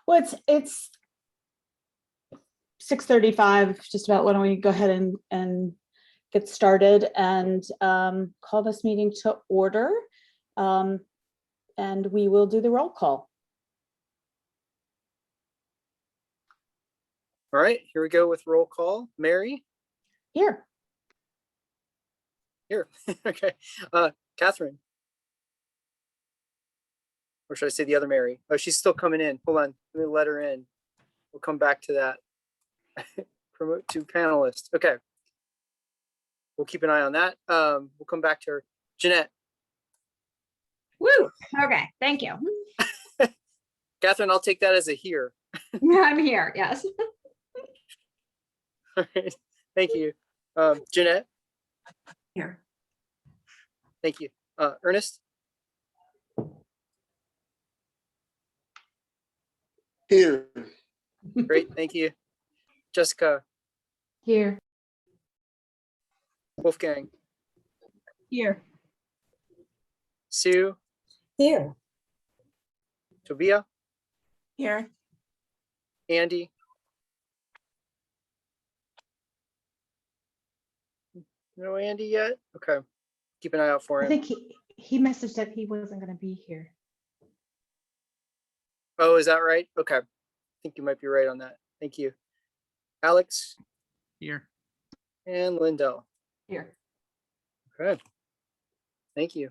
Well, it's 6:35, just about. Why don't we go ahead and get started and call this meeting to order. And we will do the roll call. All right, here we go with roll call. Mary? Here. Here. Okay. Catherine? Or should I say the other Mary? Oh, she's still coming in. Hold on. Let me let her in. We'll come back to that. Promote to panelists. Okay. We'll keep an eye on that. We'll come back to her. Jeanette? Woo! Okay, thank you. Catherine, I'll take that as a here. I'm here, yes. All right. Thank you. Jeanette? Here. Thank you. Ernest? Here. Great, thank you. Jessica? Here. Wolfgang? Here. Sue? Here. Tobia? Here. Andy? No Andy yet? Okay. Keep an eye out for I him. think he messaged that he wasn't going to be here. Oh, is that right? Okay. I think you might be right on that. Thank you. Alex? Here. And Lindell? Here. Okay. Thank you.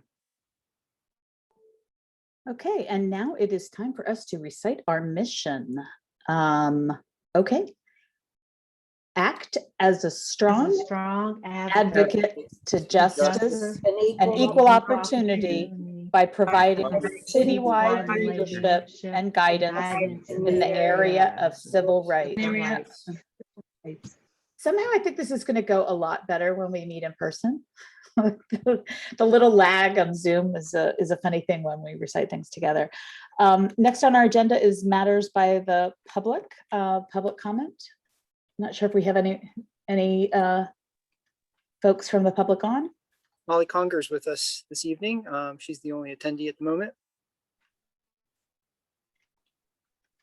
Okay, and now it is time for us to recite our mission. Okay. Act as a strong advocate to justice and equal opportunity by providing citywide leadership and guidance in the area of civil rights. Somehow I think this is going to go a lot better when we meet in person. The little lag on Zoom is a funny thing when we recite things together. Next on our agenda is matters by the public comment. Not sure if we have any folks from the public on. Molly Conger's with us this evening. She's the only attendee at the moment.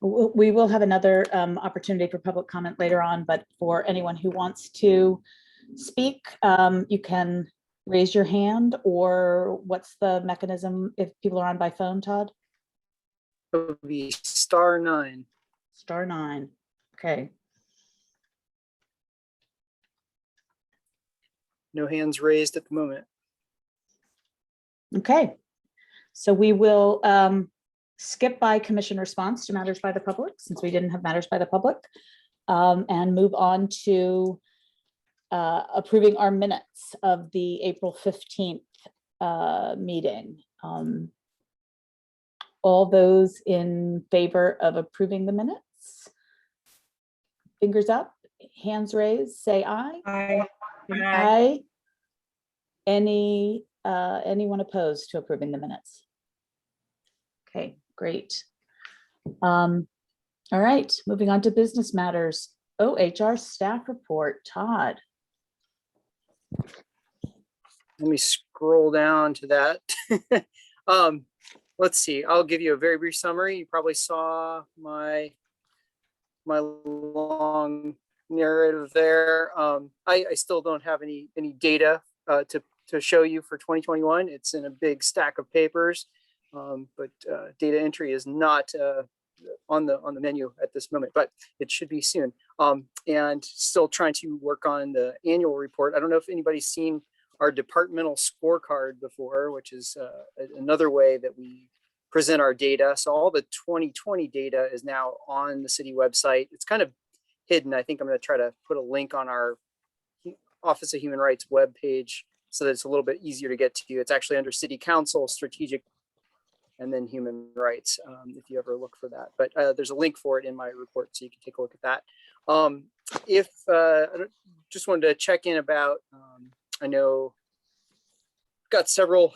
We will have another opportunity for public comment later on, but for anyone who wants to speak, you can raise your hand, or what's the mechanism if people are on by phone, Todd? It would be *9. *9. Okay. No hands raised at the moment. Okay. So we will skip by commission response to matters by the public, since we didn't have matters by the public, and move on to approving our minutes of the April 15th meeting. All those in favor of approving the minutes? Fingers up, hands raised, say aye. Aye. Aye. Anyone opposed to approving the minutes? Okay, great. All right, moving on to business matters. OHR staff report, Todd. Let me scroll down to that. Let's see. I'll give you a very brief summary. You probably saw my long narrative there. I still don't have any data to show you for 2021. It's in a big stack of papers, but data entry is not on the menu at this moment, but it should be soon. And still trying to work on the annual report. I don't know if anybody's seen our departmental scorecard before, which is another way that we present our data. So all the 2020 data is now on the city website. It's kind of hidden. I think I'm going to try to put a link on our Office of Human Rights webpage so that it's a little bit easier to get to you. It's actually under City Council, Strategic, and then Human Rights, if you ever look for that. But there's a link for it in my report, so you can take a look at that. I just wanted to check in about, I know we've got several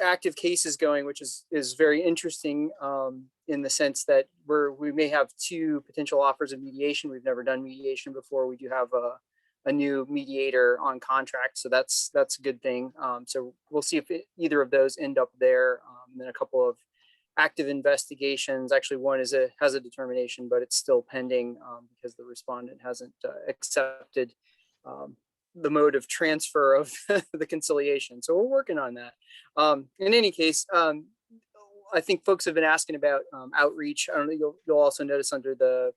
active cases going, which is very interesting in the sense that we may have 2 potential offers of mediation. We've never done mediation before. We do have a new mediator on contract, so that's a good thing. So we'll see if either of those end up there. And then a couple of active investigations. Actually, one has a determination, but it's still pending because the respondent hasn't accepted the mode of transfer of the conciliation. So we're working on that. In any case, I think folks have been asking about outreach. I don't know, you'll also notice under the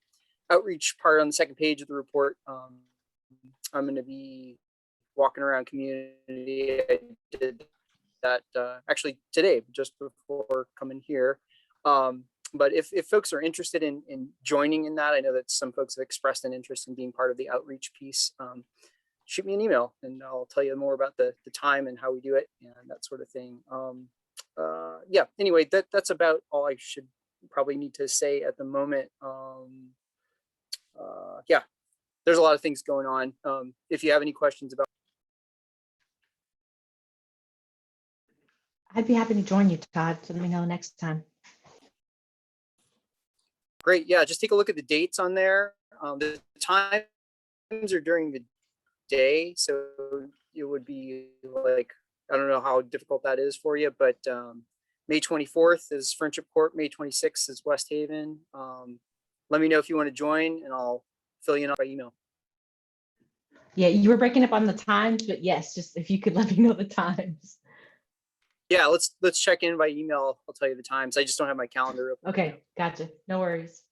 outreach part on the second page of the report, I'm going to be walking around community. I did that actually today, just before coming here. But if folks are interested in joining in that, I know that some folks have expressed an interest in being part of the outreach piece. Shoot me an email and I'll tell you more about the time and how we do it and that sort of thing. Yeah, anyway, that's about all I should probably need to say at the moment. Yeah, there's a lot of things going on. If you have any questions about. I'd be happy to join you, Todd, so let me know next time. Great, yeah, just take a look at the dates on there. The times are during the day, so it would be like, I don't know how difficult that is for you, but May 24th is Friendship Court, May 26th is West Haven. Let me know if you want to join and I'll fill you in by email. Yeah, you were breaking up on the times, but yes, just if you could let me know the times. Yeah, let's check in by email. I'll tell you the times. I just don't have my calendar open. Okay, gotcha. No worries.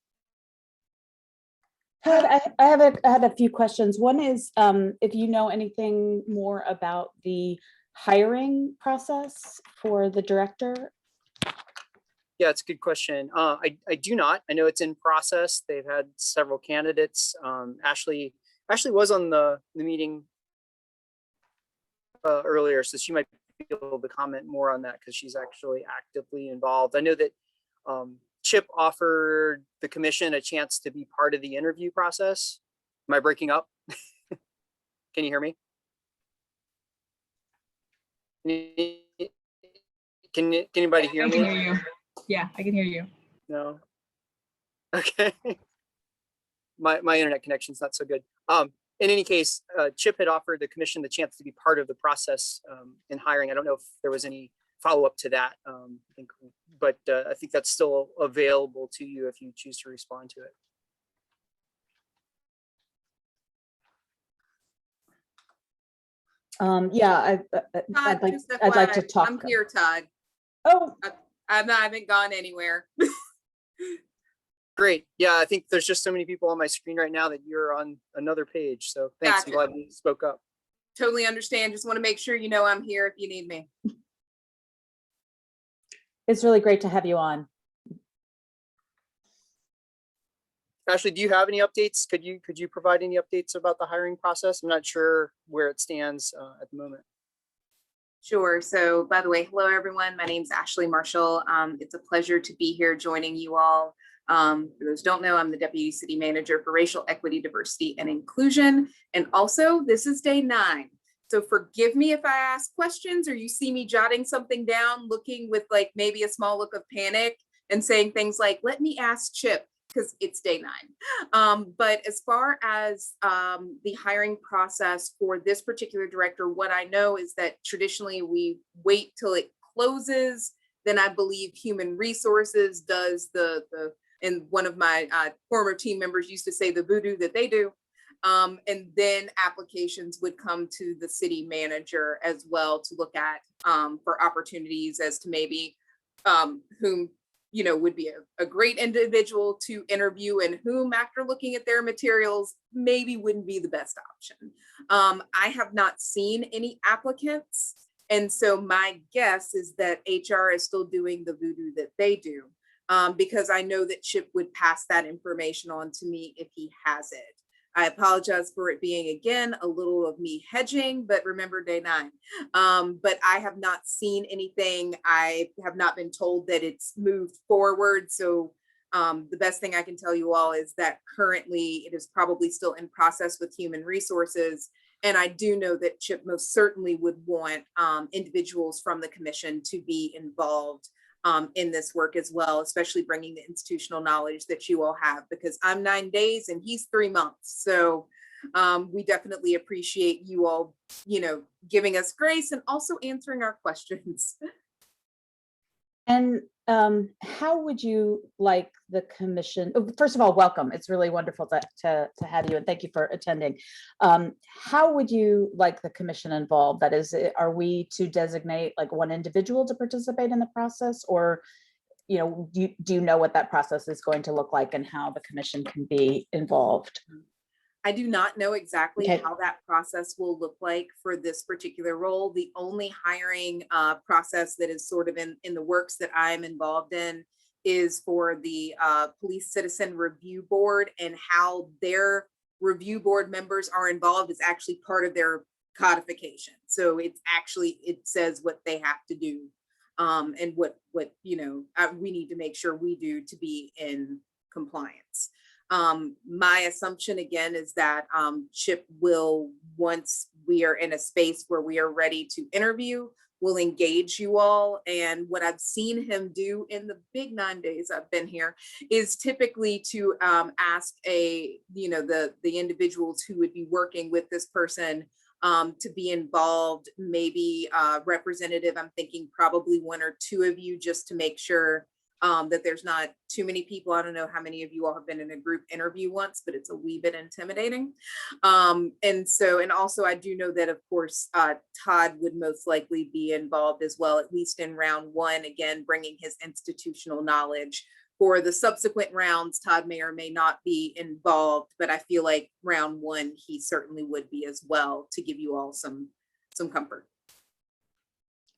I had a few questions. One is if you know anything more about the hiring process for the director. Yeah, it's a good question. I do not. I know it's in process. They've had several candidates. Ashley was on the meeting earlier, so she might be able to comment more on that because she's actually actively involved. I know that Chip offered the commission a chance to be part of the interview process. Am I breaking up? Can you hear me? Can anybody hear me? I can hear you. Yeah, I can hear you. No. Okay. My internet connection's not so good. In any case, Chip had offered the commission the chance to be part of the process in hiring. I don't know if there was any follow-up to that, but I think that's still available to you if you choose to respond to it. Yeah, I'd like to talk. I'm here, Todd. Oh, I haven't gone anywhere. Great. Yeah, I think there's just so many people on my screen right now that you're on another page. So thanks. Gotcha. I'm glad you spoke up. Totally understand. Just want to make sure you know I'm here if you need me. it's really great to have you on. Ashley, do you have any updates? Could you provide any updates about the hiring process? I'm not sure where it stands at the moment. Sure. So by the way, hello, everyone. My name's Ashley Marshall. It's a pleasure to be here joining you all. For those who don't know, I'm the Deputy City Manager for Racial Equity, Diversity, and Inclusion. And also, this is day 9. So forgive me if I ask questions or you see me jotting something down, looking with like maybe a small look of panic and saying things like, let me ask Chip, because it's day 9. But as far as the hiring process for this particular director, what I know is that traditionally we wait till it closes. Then I believe Human Resources does and one of my former team members used to say the voodoo that they do. And then applications would come to the city manager as well to look at for opportunities as to maybe whom would be a great individual to interview and whom, after looking at their materials, maybe wouldn't be the best option. I have not seen any applicants. And so my guess is that HR is still doing the voodoo that they do, because I know that Chip would pass that information on to me if he has it. I apologize for it being, again, a little of me hedging, but remember day 9. But I have not seen anything. I have not been told that it's moved forward. So the best thing I can tell you all is that currently it is probably still in process with Human Resources. And I do know that Chip most certainly would want individuals from the commission to be involved in this work as well, especially bringing the institutional knowledge that you all have, because I'm 9 days and he's 3 months. So we definitely appreciate you all, giving us grace and also answering our questions. And how would you like the commission, first of all, welcome. It's really wonderful to have you, and thank you for attending. How would you like the commission involved? That is, are we to designate like one individual to participate in the process, or, you know, do you know what that process is going to look like and how the commission can be involved? I do not know exactly Okay. how that process will look like for this particular role. The only hiring process that is sort of in the works that I'm involved in is for the Police Citizen Review Board, and how their review board members are involved is actually part of their codification. So it's actually, it says what they have to do, and what you know, we need to make sure we do to be in compliance. My assumption again is that Chip will, once we are in a space where we are ready to interview, will engage you all. And what I've seen him do in the big 9 days I've been here is typically to ask the individuals who would be working with this person to be involved, maybe representative. I'm thinking probably 1 or 2 of you, just to make sure that there's not too many people. I don't know how many of you all have been in a group interview once, but it's a wee bit intimidating. And also I do know that, of course, Todd would most likely be involved as well, at least in round 1, again, bringing his institutional knowledge. For the subsequent rounds, Todd may or may not be involved, but I feel like round 1, he certainly would be as well, to give you all some comfort.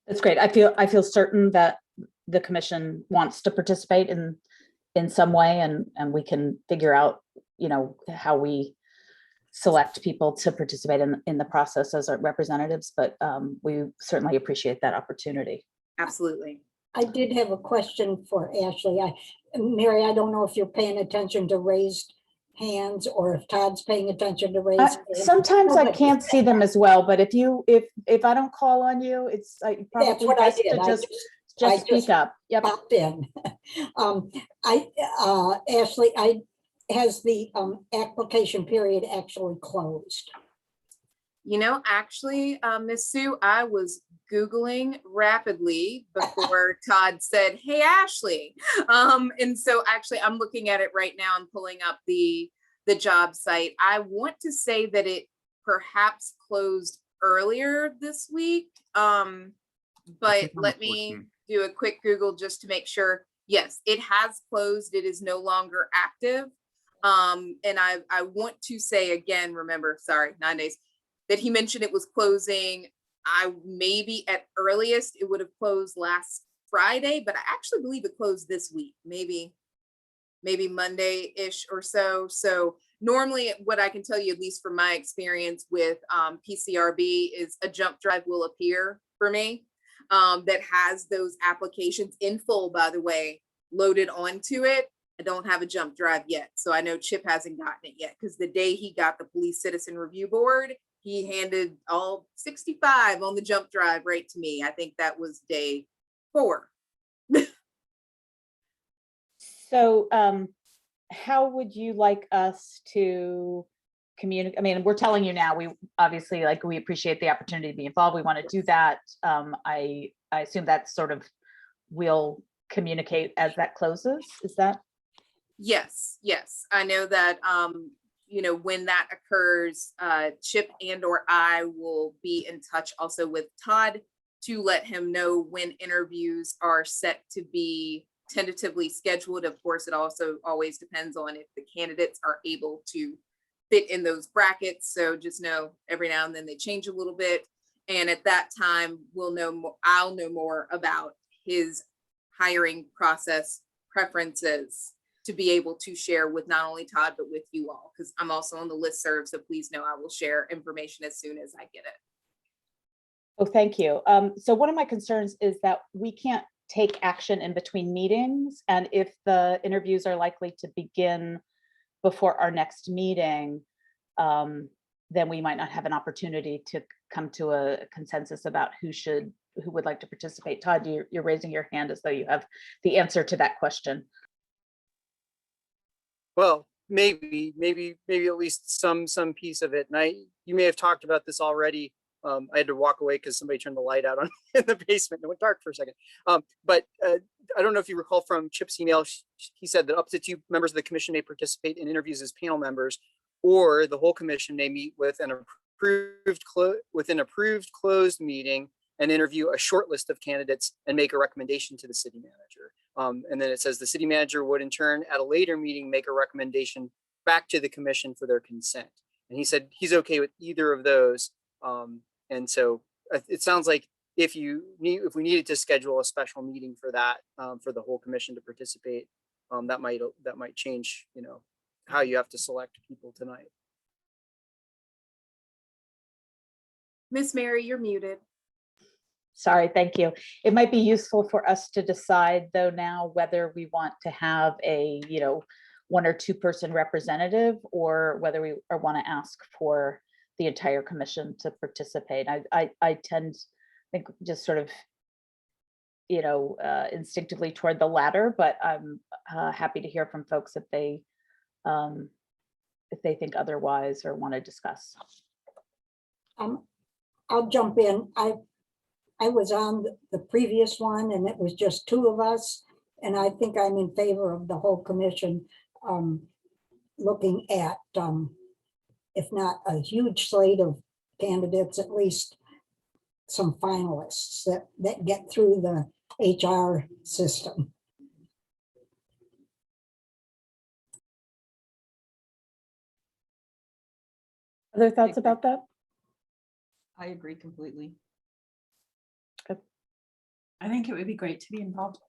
That's great. I feel certain that the commission wants to participate in some way, and we can figure out, you know, how we select people to participate in the process as our representatives, but we certainly appreciate that opportunity. Absolutely. I did have a question for Ashley. Mary, I don't know if you're paying attention to raised hands or if Todd's paying attention to raised hands. Sometimes I Nobody. can't see them as well, but if I don't call on you, it's like That's probably what I best did. to I just I speak just up. Yep. popped in. Ashley, has the application period actually closed? You know, actually, Miss Sue, I was Googling rapidly before Todd said, "Hey, Ashley." And so actually I'm looking at it right now. I'm pulling up the job site. I want to say that it perhaps closed earlier this week. But let me do a quick Google just to make sure. Yes, it has closed. It is no longer active. And I want to say again, remember, sorry, 9 days, that he mentioned it was closing. Maybe at earliest it would have closed last Friday, but I actually believe it closed this week, maybe Monday-ish or so. So normally what I can tell you, at least from my experience with PCRB, is a jump drive will appear for me that has those applications in full, by the way, loaded onto it. I don't have a jump drive yet. So I know Chip hasn't gotten it yet, because the day he got the Police Citizen Review Board, he handed all 65 on the jump drive right to me. I think that was day 4. So how would you like us to communicate? I mean, we're telling you now, we obviously, like, we appreciate the opportunity to be involved. We want to do that. I assume that's sort of, we'll communicate as that closes. Is that? Yes. I know that, when that occurs, Chip and/or I will be in touch also with Todd to let him know when interviews are set to be tentatively scheduled. Of course, it also always depends on if the candidates are able to fit in those brackets. So just know every now and then they change a little bit. And at that time, we'll know more. I'll know more about his hiring process preferences to be able to share with not only Todd, but with you all, because I'm also on the listserv. So please know I will share information as soon as I get it. Oh, thank you. So one of my concerns is that we can't take action in between meetings. And if the interviews are likely to begin before our next meeting, then we might not have an opportunity to come to a consensus about who would like to participate. Todd, you're raising your hand as though you have the answer to that question. Well, maybe at least some piece of it. And you may have talked about this already I had to walk away because somebody turned the light out on in the basement. It went dark for a second. But I don't know if you recall from Chip's email, he said that up to 2 members of the commission may participate in interviews as panel members, or the whole commission may meet with an approved closed meeting and interview a short list of candidates and make a recommendation to the city manager. And then it says the city manager would in turn at a later meeting make a recommendation back to the commission for their consent. And he said he's okay with either of those. And so it sounds like if we needed to schedule a special meeting for that, for the whole commission to participate, that might change, how you have to select people tonight. Miss Mary, you're muted. Sorry, thank you. It might be useful for us to decide though now whether we want to have a, 1 or 2 person representative, or whether we want to ask for the entire commission to participate. I tend, I think, just sort of, instinctively toward the latter, but I'm happy to hear from folks if they think otherwise or want to discuss. I'll jump in. I was on the previous one and it was just 2 of us. And I think I'm in favor of the whole commission looking at, if not a huge slate of candidates, at least some finalists that get through the HR system. Other thoughts about that? I agree completely. I think it would be great to be involved.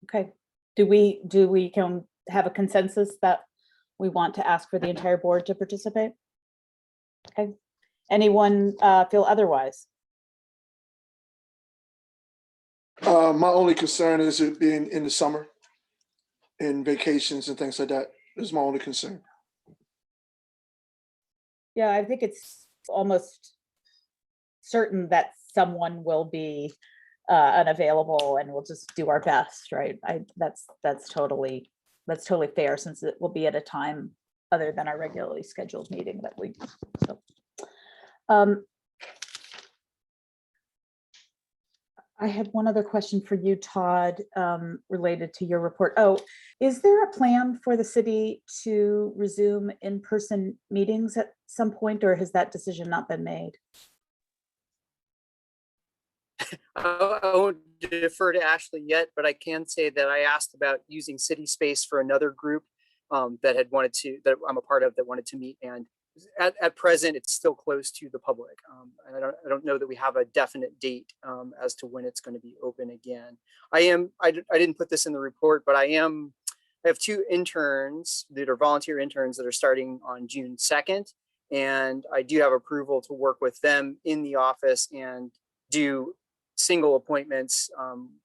Okay. Do we can have a consensus that we want to ask for the entire board to participate? Okay. Anyone feel otherwise? My only concern is it being in the summer and vacations and things like that is my only concern. Yeah, I think it's almost certain that someone will be unavailable, and we'll just do our best, right? That's totally fair, since it will be at a time other than our regularly scheduled meeting that we. So, I had one other question for you, Todd, related to your report. Oh, is there a plan for the city to resume in-person meetings at some point, or has that decision not been made? I won't defer to Ashley yet, but I can say that I asked about using city space for another group that I'm a part of, that wanted to meet, and at present it's still closed to the public. And I don't know that we have a definite date as to when it's going to be open again. I didn't put this in the report, but I have 2 interns that are volunteer interns that are starting on June 2nd. And I do have approval to work with them in the office and do single appointments.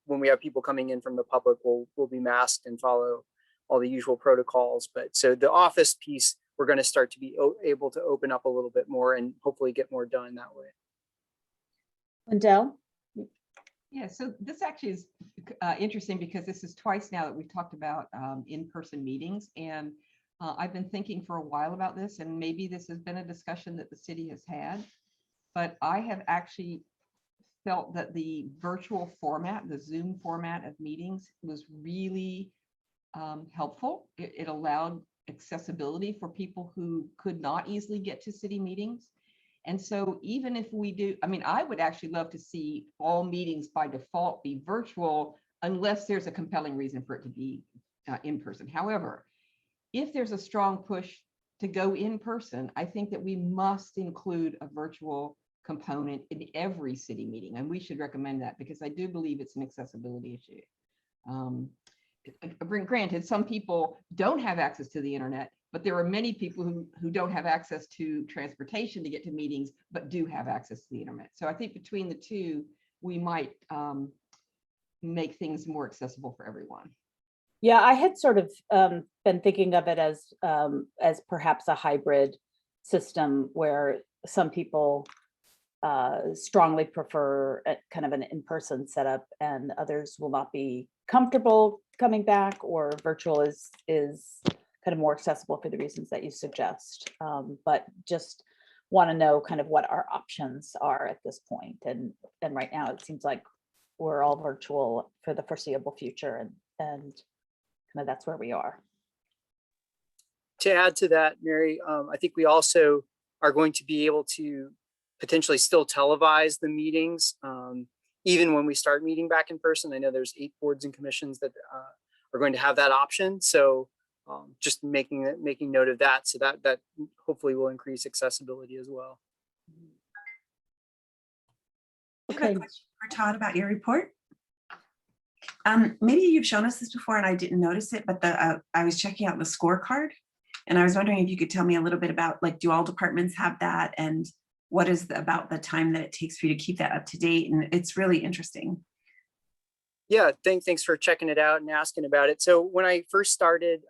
When we have people coming in from the public, we'll be masked and follow all the usual protocols. But so the office piece, we're going to start to be able to open up a little bit more and hopefully get more done that way. Lindell? Yeah, so this actually is interesting because this is twice now that we've talked about in-person meetings. And I've been thinking for a while about this, and maybe this has been a discussion that the city has had, but I have actually felt that the virtual format, the Zoom format of meetings, was really helpful. It allowed accessibility for people who could not easily get to city meetings. And so even if we do, I would actually love to see all meetings by default be virtual, unless there's a compelling reason for it to be in person. However, if there's a strong push to go in person, I think that we must include a virtual component in every city meeting. And we should recommend that, because I do believe it's an accessibility issue. Granted, some people don't have access to the internet, but there are many people who don't have access to transportation to get to meetings, but do have access to the internet. So I think between the two, we might make things more accessible for everyone. Yeah, I had sort of been thinking of it as perhaps a hybrid system where some people strongly prefer kind of an in-person setup, and others will not be comfortable coming back, or virtual is kind of more accessible for the reasons that you suggest. But just want to know kind of what our options are at this point. And right now it seems like we're all virtual for the foreseeable future, and kind of that's where we are. To add to that, Mary, I think we also are going to be able to potentially still televise the meetings, even when we start meeting back in person. I know there's 8 boards and commissions that are going to have that option. So just making note of that, so that hopefully will increase accessibility as well. I have a Okay. question for Todd about your report. Maybe you've shown us this before and I didn't notice it, but I was checking out the scorecard and I was wondering if you could tell me a little bit about, like, do all departments have that, and what is about the time that it takes for you to keep that up to date? And it's really interesting. Yeah, thanks for checking it out and asking about it. So when I first started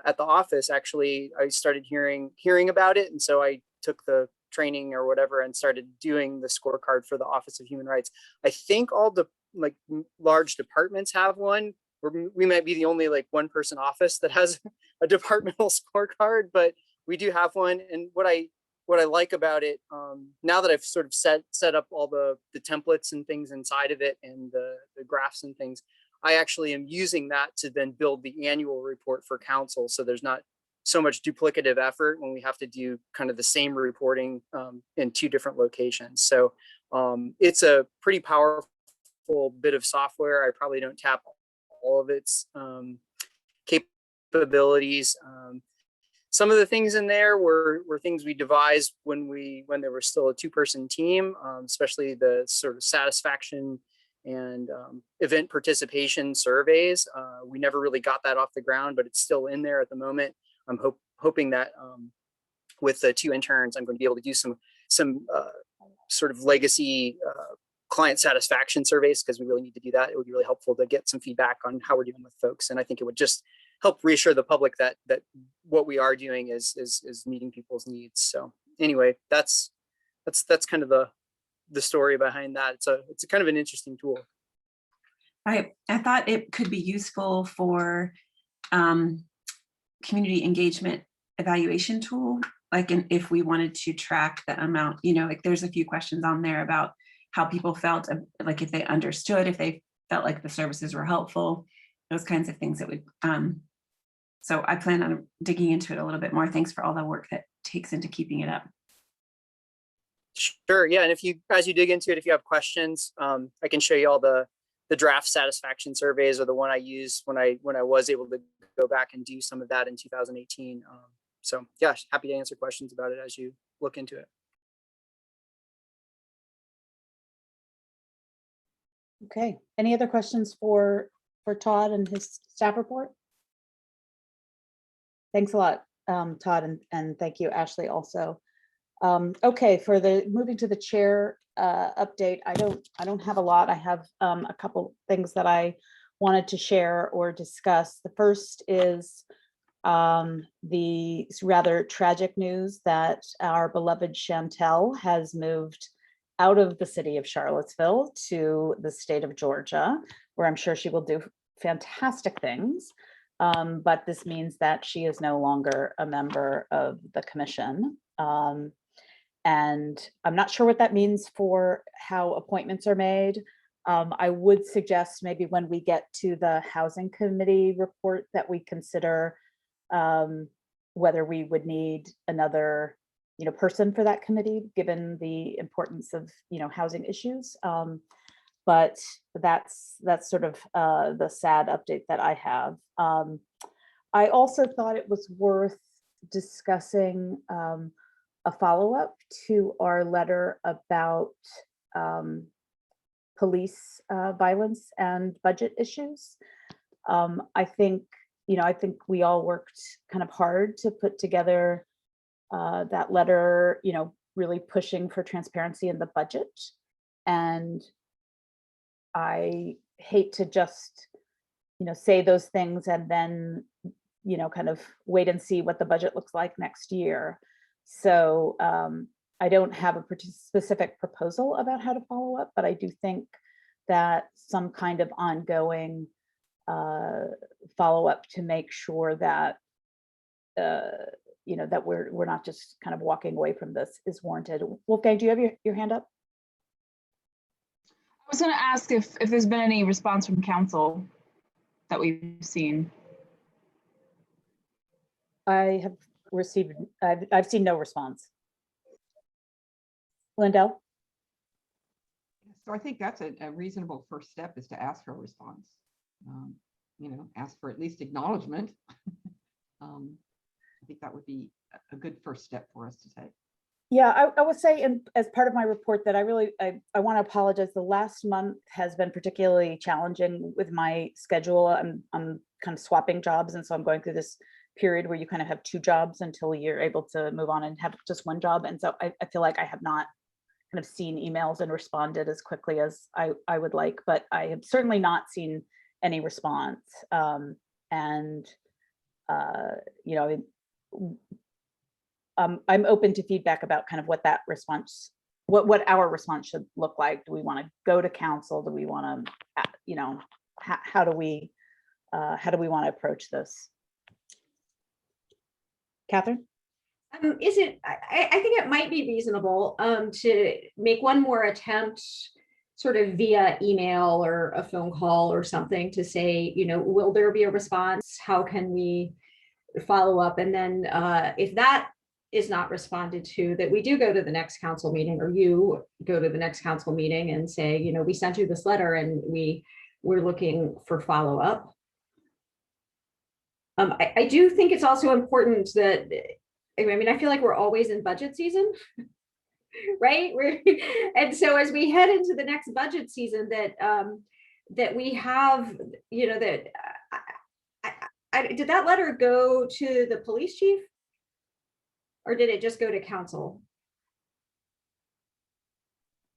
at the office, actually, I started hearing about it, and so I took the training or whatever and started doing the scorecard for the Office of Human Rights. I think all the large departments have one. We might be the only 1-person office that has a departmental scorecard, but we do have one. And what I like about it, now that I've sort of set up all the templates and things inside of it, and the graphs and things, I actually am using that to then build the annual report for council. So there's not so much duplicative effort when we have to do kind of the same reporting in 2 different locations. So it's a pretty powerful bit of software. I probably don't tap all of its capabilities. Some of the things in there were things we devised when there was still a 2-person team, especially the sort of satisfaction and event participation surveys. We never really got that off the ground, but it's still in there at the moment. I'm hoping that with the 2 interns, I'm going to be able to do some sort of legacy client satisfaction surveys, because we really need to do that. It would be really helpful to get some feedback on how we're doing with folks. And I think it would just help reassure the public that what we are doing is meeting people's needs. So anyway, that's kind of the story behind that. It's a kind of an interesting tool. I thought it could be useful for community engagement evaluation tool. Like, if we wanted to track the amount, there's a few questions on there about how people felt, like if they understood, if they felt like the services were helpful, those kinds of things that would, so I plan on digging into it a little bit more. Thanks for all the work that takes into keeping it up. Sure. Yeah. And as you dig into it, if you have questions, I can show you all the draft satisfaction surveys, or the one I used when I was able to go back and do some of that in 2018. So yeah, happy to answer questions about it as you look into it. Okay, any other questions for Todd and his staff report? Thanks a lot, Todd, and thank you, Ashley, also. Okay, for moving to the chair update, I don't have a lot. I have a couple things that I wanted to share or discuss. The first is the rather tragic news that our beloved Chantel has moved out of the city of Charlottesville to the state of Georgia, where I'm sure she will do fantastic things. But this means that she is no longer a member of the commission. And I'm not sure what that means for how appointments are made. I would suggest maybe when we get to the housing committee report that we consider whether we would need another person for that committee, given the importance of housing issues. But that's sort of the sad update that I have. I also thought it was worth discussing a follow-up to our letter about police violence and budget issues. I think we all worked kind of hard to put together that letter, really pushing for transparency in the budget. And I hate to just, say those things and then, kind of wait and see what the budget looks like next year. So I don't have a specific proposal about how to follow up, but I do think that some kind of ongoing follow up to make sure that you know, that we're not just kind of walking away from this is warranted. Wolfgang, do you have your hand up? I was going to ask if there's been any response from council that we've seen. I have received, I've seen no response. Lindell? So I think that's a reasonable first step, is to ask for a response. You know, ask for at least acknowledgement. I think that would be a good first step for us to take. Yeah, I would say as part of my report that I want to apologize. The last month has been particularly challenging with my schedule. I'm kind of swapping jobs. And so I'm going through this period where you kind of have 2 jobs until you're able to move on and have just 1 job. And so I feel like I have not kind of seen emails and responded as quickly as I would like, but I have certainly not seen any response. You know, I'm open to feedback about kind of what that response, what our response should look like. Do we want to go to council? Do we want to, you know, how do we want to approach this? Catherine? I think it might be reasonable to make one more attempt sort of via email or a phone call or something to say, you know, will there be a response? How can we follow up? And then if that is not responded to, that we do go to the next council meeting, or you go to the next council meeting and say, you know, we sent you this letter and we're looking for follow-up. I do think it's also important that, I mean, I feel like we're always in budget season, right? And so as we head into the next budget season, that we have, you know, that did that letter go to the police chief? Or did it just go to council?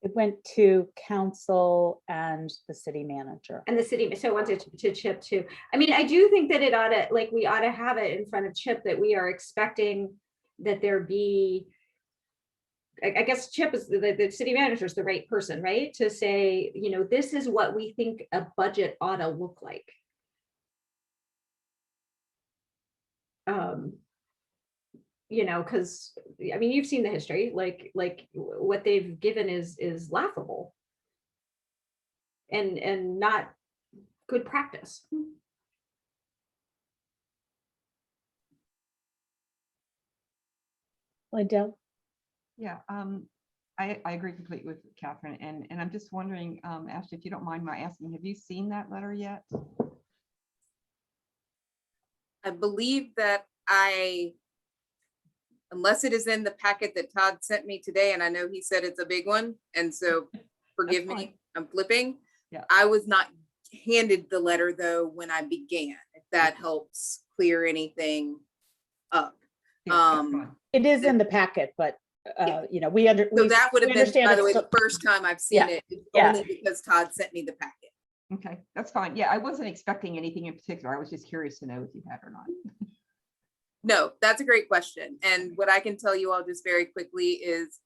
It went to council and the city manager. And the city, so it went to Chip too. I mean, I do think that it ought to, like, we ought to have it in front of Chip that we are expecting that there be, I guess Chip is the city manager is the right person, right? To say, you know, this is what we think a budget ought to look like. You know, because I mean, you've seen the history, like what they've given is laughable and not good practice. Lindell? Yeah, I agree completely with Catherine, and I'm just wondering, Ashley, if you don't mind my asking, have you seen that letter yet? I believe that unless it is in the packet that Todd sent me today, and I know he said it's a big one, and so forgive me, I'm flipping. Yeah. I was not handed the letter though when I began, if that helps clear anything up. Yeah, that's fine. It is in the packet, but you know, So that would have been, by the way, it's the first time I've seen it, only because Todd sent me the packet. Okay, that's fine. Yeah, I wasn't expecting anything in particular. I was just curious to know if you had or not. No, that's a great question. And what I can tell you all just very quickly is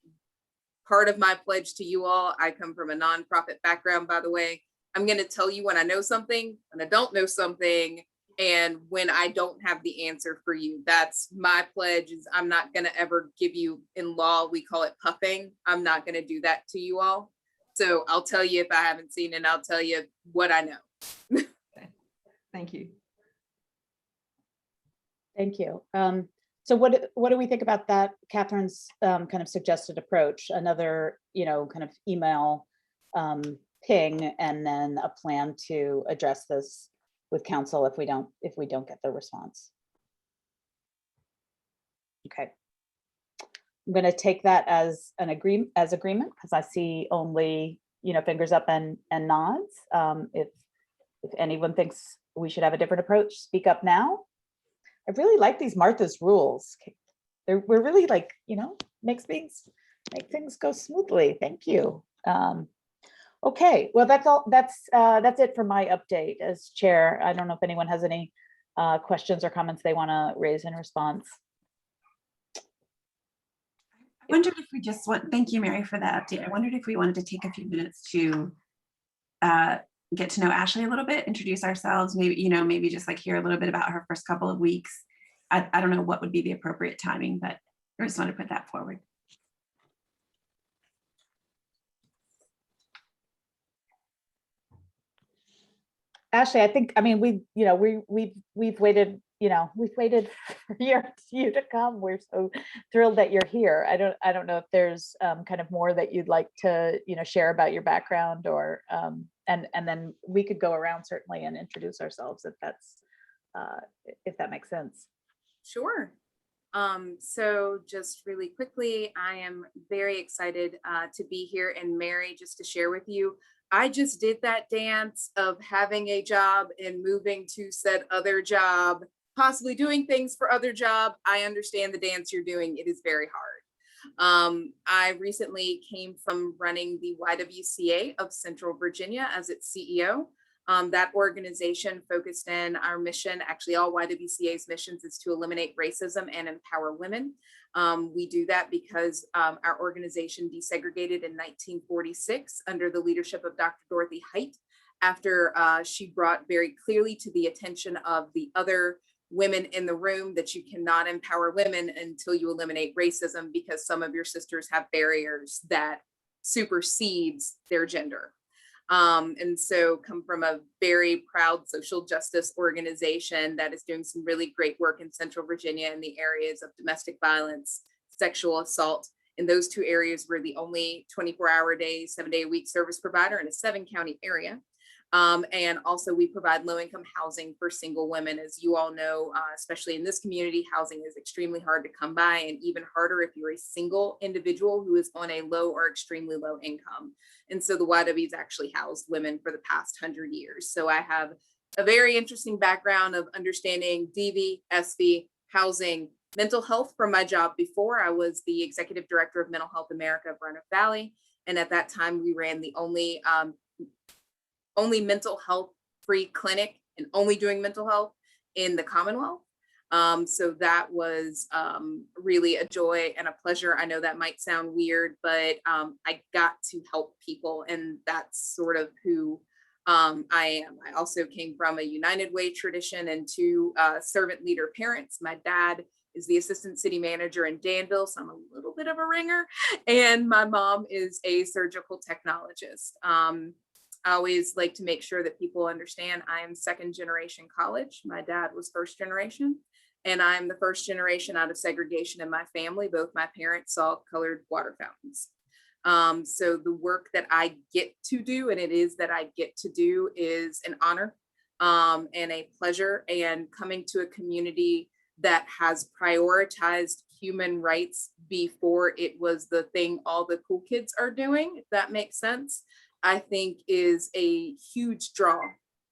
part of my pledge to you all. I come from a nonprofit background, by the way. I'm going to tell you when I know something, when I don't know something, and when I don't have the answer for you. That's my pledge. Is I'm not going to ever give you, in law, we call it puffing. I'm not going to do that to you all. So I'll tell you if I haven't seen it, and I'll tell you what I know. Okay. Thank you. Thank you. So what do we think about that, Catherine's kind of suggested approach? Another, you know, kind of email ping, and then a plan to address this with council if we don't get the response. Okay. I'm going to take that as an agreement, because I see only, you know, fingers up and nods. If anyone thinks we should have a different approach, speak up now. I really like these Martha's rules. We're really, like, you know, make things go smoothly. Thank you. Okay, well, that's all. That's it for my update as chair. I don't know if anyone has any questions or comments they want to raise in response. I wondered if we just thank you, Mary, for that update. I wondered if we wanted to take a few minutes to get to know Ashley a little bit, introduce ourselves, maybe, you know, maybe just like hear a little bit about her first couple of weeks, I don't know what would be the appropriate timing, but I just want to put that forward. Ashley, I think, I mean, we've waited, we've waited for you to come. We're so thrilled that you're here. I don't know if there's kind of more that you'd like to, share about your background, or, and then we could go around certainly and introduce ourselves if that's, if that makes sense. Sure. So just really quickly, I am very excited to be here. And Mary, just to share with you, I just did that dance of having a job and moving to said other job, possibly doing things for other job. I understand the dance you're doing. It is very hard. I recently came from running the YWCA of Central Virginia as its CEO. That organization focused in our mission, actually all YWCA's missions is to eliminate racism and empower women. We do that because our organization desegregated in 1946 under the leadership of Dr. Dorothy Height, after she brought very clearly to the attention of the other women in the room that you cannot empower women until you eliminate racism, because some of your sisters have barriers that supersedes their gender. And so come from a very proud social justice organization that is doing some really great work in Central Virginia in the areas of domestic violence, sexual assault. In those two areas, we're the only 24-hour-a-day, 7-day-a-week service provider in a 7-county area. And also we provide low-income housing for single women. As you all know, especially in this community, housing is extremely hard to come by, and even harder if you're a single individual who is on a low or extremely low income. And so the YW's actually housed women for the past 100 years. So I have a very interesting background of understanding DV, SV, housing, mental health from my job before. I was the executive director of Mental Health America of Roanoke Valley. And at that time, we ran the only mental health free clinic and only doing mental health in the Commonwealth. So that was really a joy and a pleasure. I know that might sound weird, but I got to help people, and that's sort of who I am. I also came from a United Way tradition and two servant leader parents. My dad is the assistant city manager in Danville, so I'm a little bit of a ringer, and my mom is a surgical technologist. I always like to make sure that people understand I am 2nd generation college. My dad was 1st generation, and I'm the 1st generation out of segregation in my family. Both my parents saw colored water fountains. So the work that I get to do, and it is that I get to do, is an honor and a pleasure. And coming to a community that has prioritized human rights before it was the thing all the cool kids are doing, if that makes sense, I think is a huge draw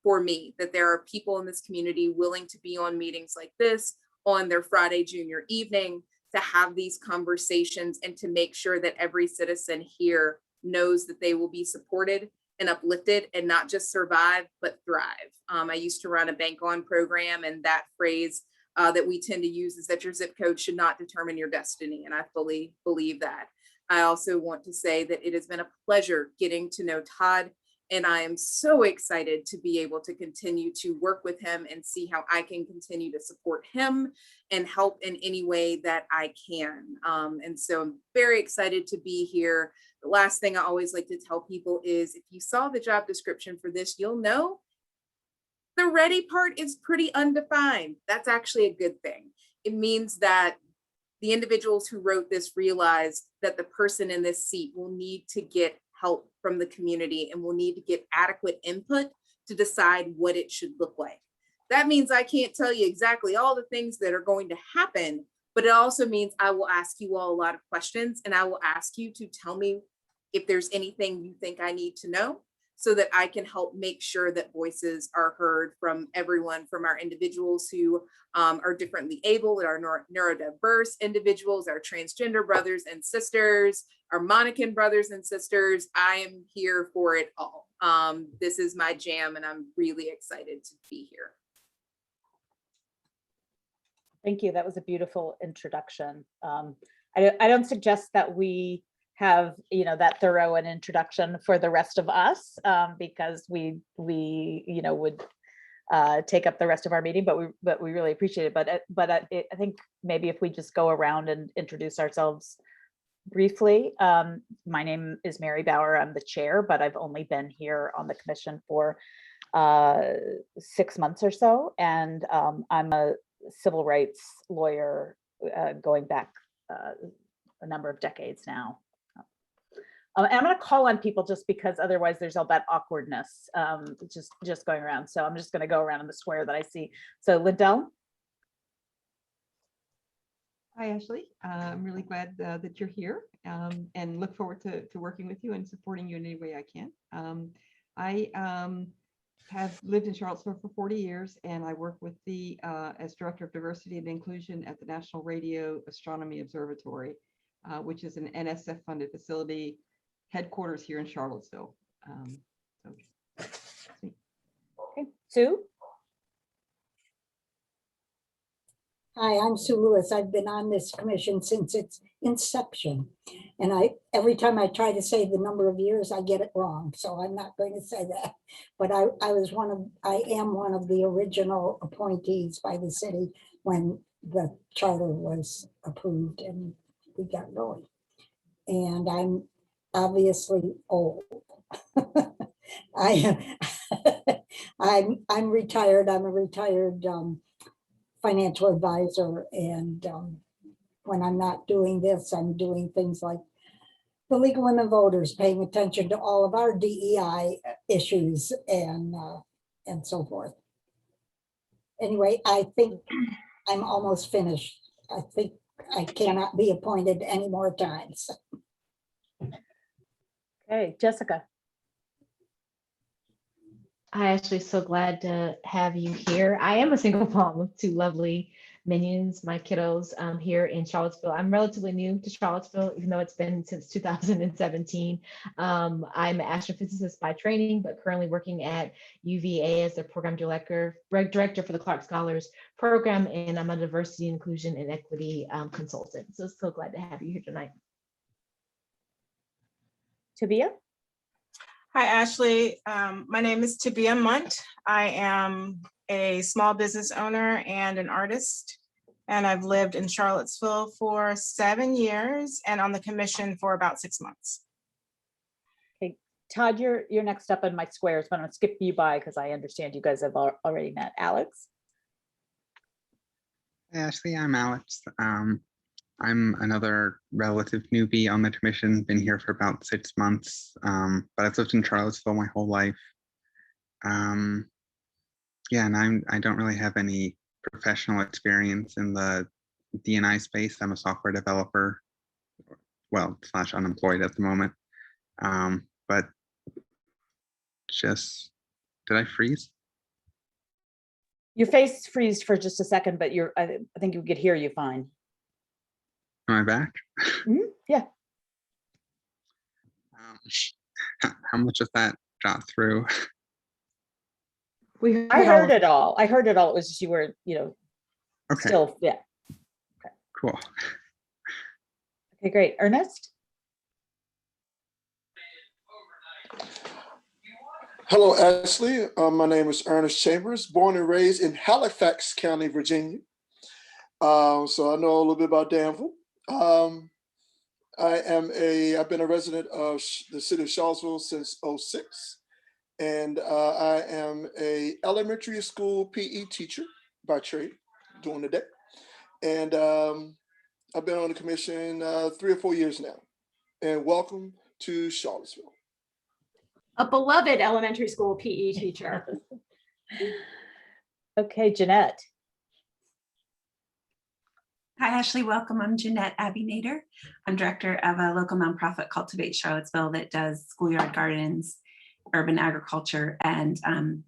for me, that there are people in this community willing to be on meetings like this on their Friday junior evening, to have these conversations and to make sure that every citizen here knows that they will be supported and uplifted and not just survive, but thrive. I used to run a bank on program, and that phrase that we tend to use is that your zip code should not determine your destiny. And I fully believe that. I also want to say that it has been a pleasure getting to know Todd, and I am so excited to be able to continue to work with him and see how I can continue to support him and help in any way that I can. And so I'm very excited to be here. The last thing I always like to tell people is, if you saw the job description for this, you'll know the ready part is pretty undefined. That's actually a good thing. It means that the individuals who wrote this realized that the person in this seat will need to get help from the community and will need to get adequate input to decide what it should look like. That means I can't tell you exactly all the things that are going to happen, but it also means I will ask you all a lot of questions, and I will ask you to tell me if there's anything you think I need to know, so that I can help make sure that voices are heard from everyone, from our individuals who are differently able, our neurodiverse individuals, our transgender brothers and sisters, our Monacan brothers and sisters. I am here for it all. This is my jam, and I'm really excited to be here. Thank you. That was a beautiful introduction. I don't suggest that we have that thorough an introduction for the rest of us, because we would take up the rest of our meeting, but we really appreciate it. But I think maybe if we just go around and introduce ourselves briefly. My name is Mary Bauer. I'm the chair, but I've only been here on the commission for 6 months or so. And I'm a civil rights lawyer going back a number of decades now. And I'm going to call on people just because otherwise there's all that awkwardness just going around. So I'm just going to go around in the square that I see. So Lindell. Hi, Ashley. I'm really glad that you're here and look forward to working with you and supporting you in any way I can. I have lived in Charlottesville for 40 years, and I work with the as Director of Diversity and Inclusion at the National Radio Astronomy Observatory, which is an NSF-funded facility headquarters here in Charlottesville. Okay, Sue. Hi, I'm Sue Lewis. I've been on this commission since its inception. And every time I try to say the number of years, I get it wrong. So I'm not going to say that. But I am one of the original appointees by the city when the charter was approved and we got going. And I'm obviously old. I'm retired. I'm a retired financial advisor, and when I'm not doing this, I'm doing things like the League of Women Voters, paying attention to all of our DEI issues and so forth. Anyway, I think I'm almost finished. I think I cannot be appointed any more times. Okay, Jessica. Hi, Ashley. So glad to have you here. I am a single mom of two lovely minions, my kiddos here in Charlottesville. I'm relatively new to Charlottesville, even though it's been since 2017. I'm an astrophysicist by training, but currently working at UVA as the program director for the Clark Scholars Program, and I'm a diversity, inclusion, and equity consultant. So glad to have you here tonight. Tabia. Hi, Ashley. My name is Tabia Munt. I am a small business owner and an artist, and I've lived in Charlottesville for 7 years and on the commission for about 6 months. Okay, Todd, you're next up in my squares, but I'm gonna skip you by because I understand you guys have already met. Alex. Hey, Ashley, I'm Alex. I'm another relative newbie on the commission, been here for about 6 months, but I've lived in Charlottesville my whole life. Yeah, and I don't really have any professional experience in the D&I space. I'm a software developer, well, / unemployed at the moment. But just, did I freeze? Your face freezed for just a second, but I think we could hear you fine. Am I back? Yeah. How much of that got through? I heard it all. I heard it all. It was just you were, Okay. Still, yeah. Okay. Cool. Okay, great. Ernest? Hello, Ashley. My name is Ernest Chambers, born and raised in Halifax County, Virginia. So I know a little bit about Danville. I've been a resident of the city of Charlottesville since '06. And I am a elementary school PE teacher by trade during the day. And I've been on the commission 3 or 4 years now. And welcome to Charlottesville. A beloved elementary school PE teacher. Okay, Jeanette. Hi, Ashley. Welcome. I'm Jeanette Abbey Nader. I'm director of a local nonprofit, Cultivate Charlottesville, that does schoolyard gardens, urban agriculture, and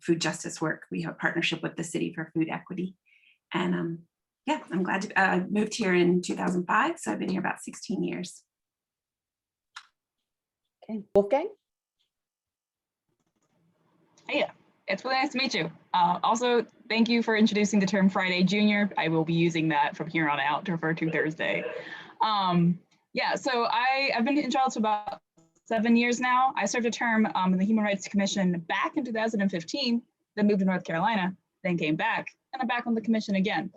food justice work. We have a partnership with the city for food equity. And yeah, I'm glad to, I moved here in 2005, so I've been here about 16 years. Okay, Wolfgang? Hey, it's really nice to meet you. Also, thank you for introducing the term Friday Junior. I will be using that from here on out to refer to Thursday. Yeah, so I've been in Charlottesville about 7 years now. I served a term in the Human Rights Commission back in 2015, then moved to North Carolina. then came back, and I'm back on the commission again.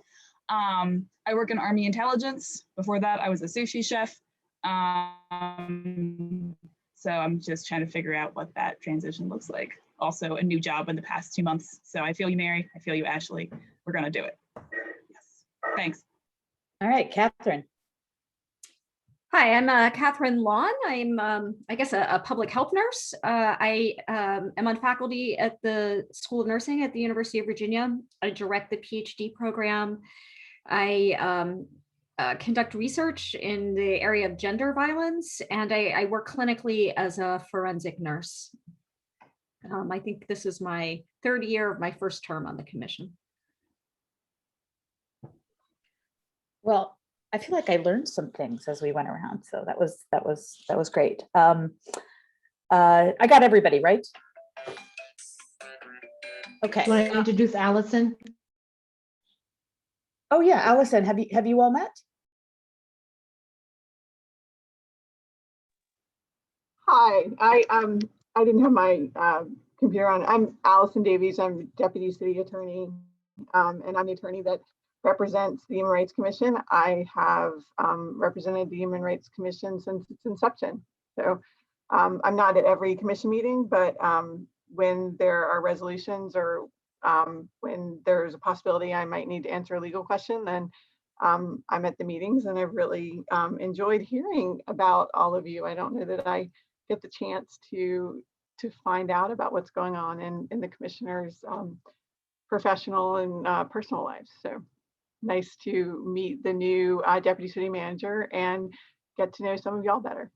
I work in Army intelligence. Before that, I was a sushi chef. So I'm just trying to figure out what that transition looks like. Also a new job in the past 2 months. So I feel you, Mary. I feel you, Ashley. We're gonna do it. Yes. Thanks. All right, Catherine. Hi, I'm Catherine Lawn. I'm, I guess, a public health nurse. I am on faculty at the School of Nursing at the University of Virginia. I direct the PhD program. I conduct research in the area of gender violence, and I work clinically as a forensic nurse. I think this is my third year of my first term on the commission. Well, I feel like I learned some things as we went around, so that was great. I got everybody right. Okay. Do you want to introduce Allison? Oh yeah, Allison, have you all met? Hi, I didn't have my computer on. I'm Allison Davies. I'm Deputy City Attorney, and I'm the attorney that represents the Human Rights Commission. I have represented the Human Rights Commission since its inception. So I'm not at every commission meeting, but when there are resolutions or when there's a possibility I might need to answer a legal question, then I'm at the meetings, and I've really enjoyed hearing about all of you. I don't know that I get the chance to find out about what's going on in the commissioners' professional and personal lives. So nice to meet the new deputy city manager and get to know some of y'all better.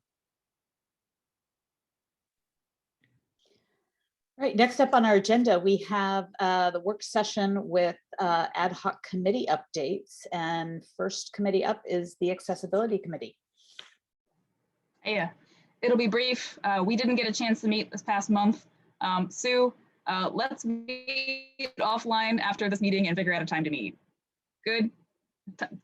All right, next up on our agenda, we have the work session with ad hoc committee updates. And first committee up is the Accessibility Committee. Yeah, it'll be brief. We didn't get a chance to meet this past month. Sue, let's meet offline after this meeting and figure out a time to meet. Good?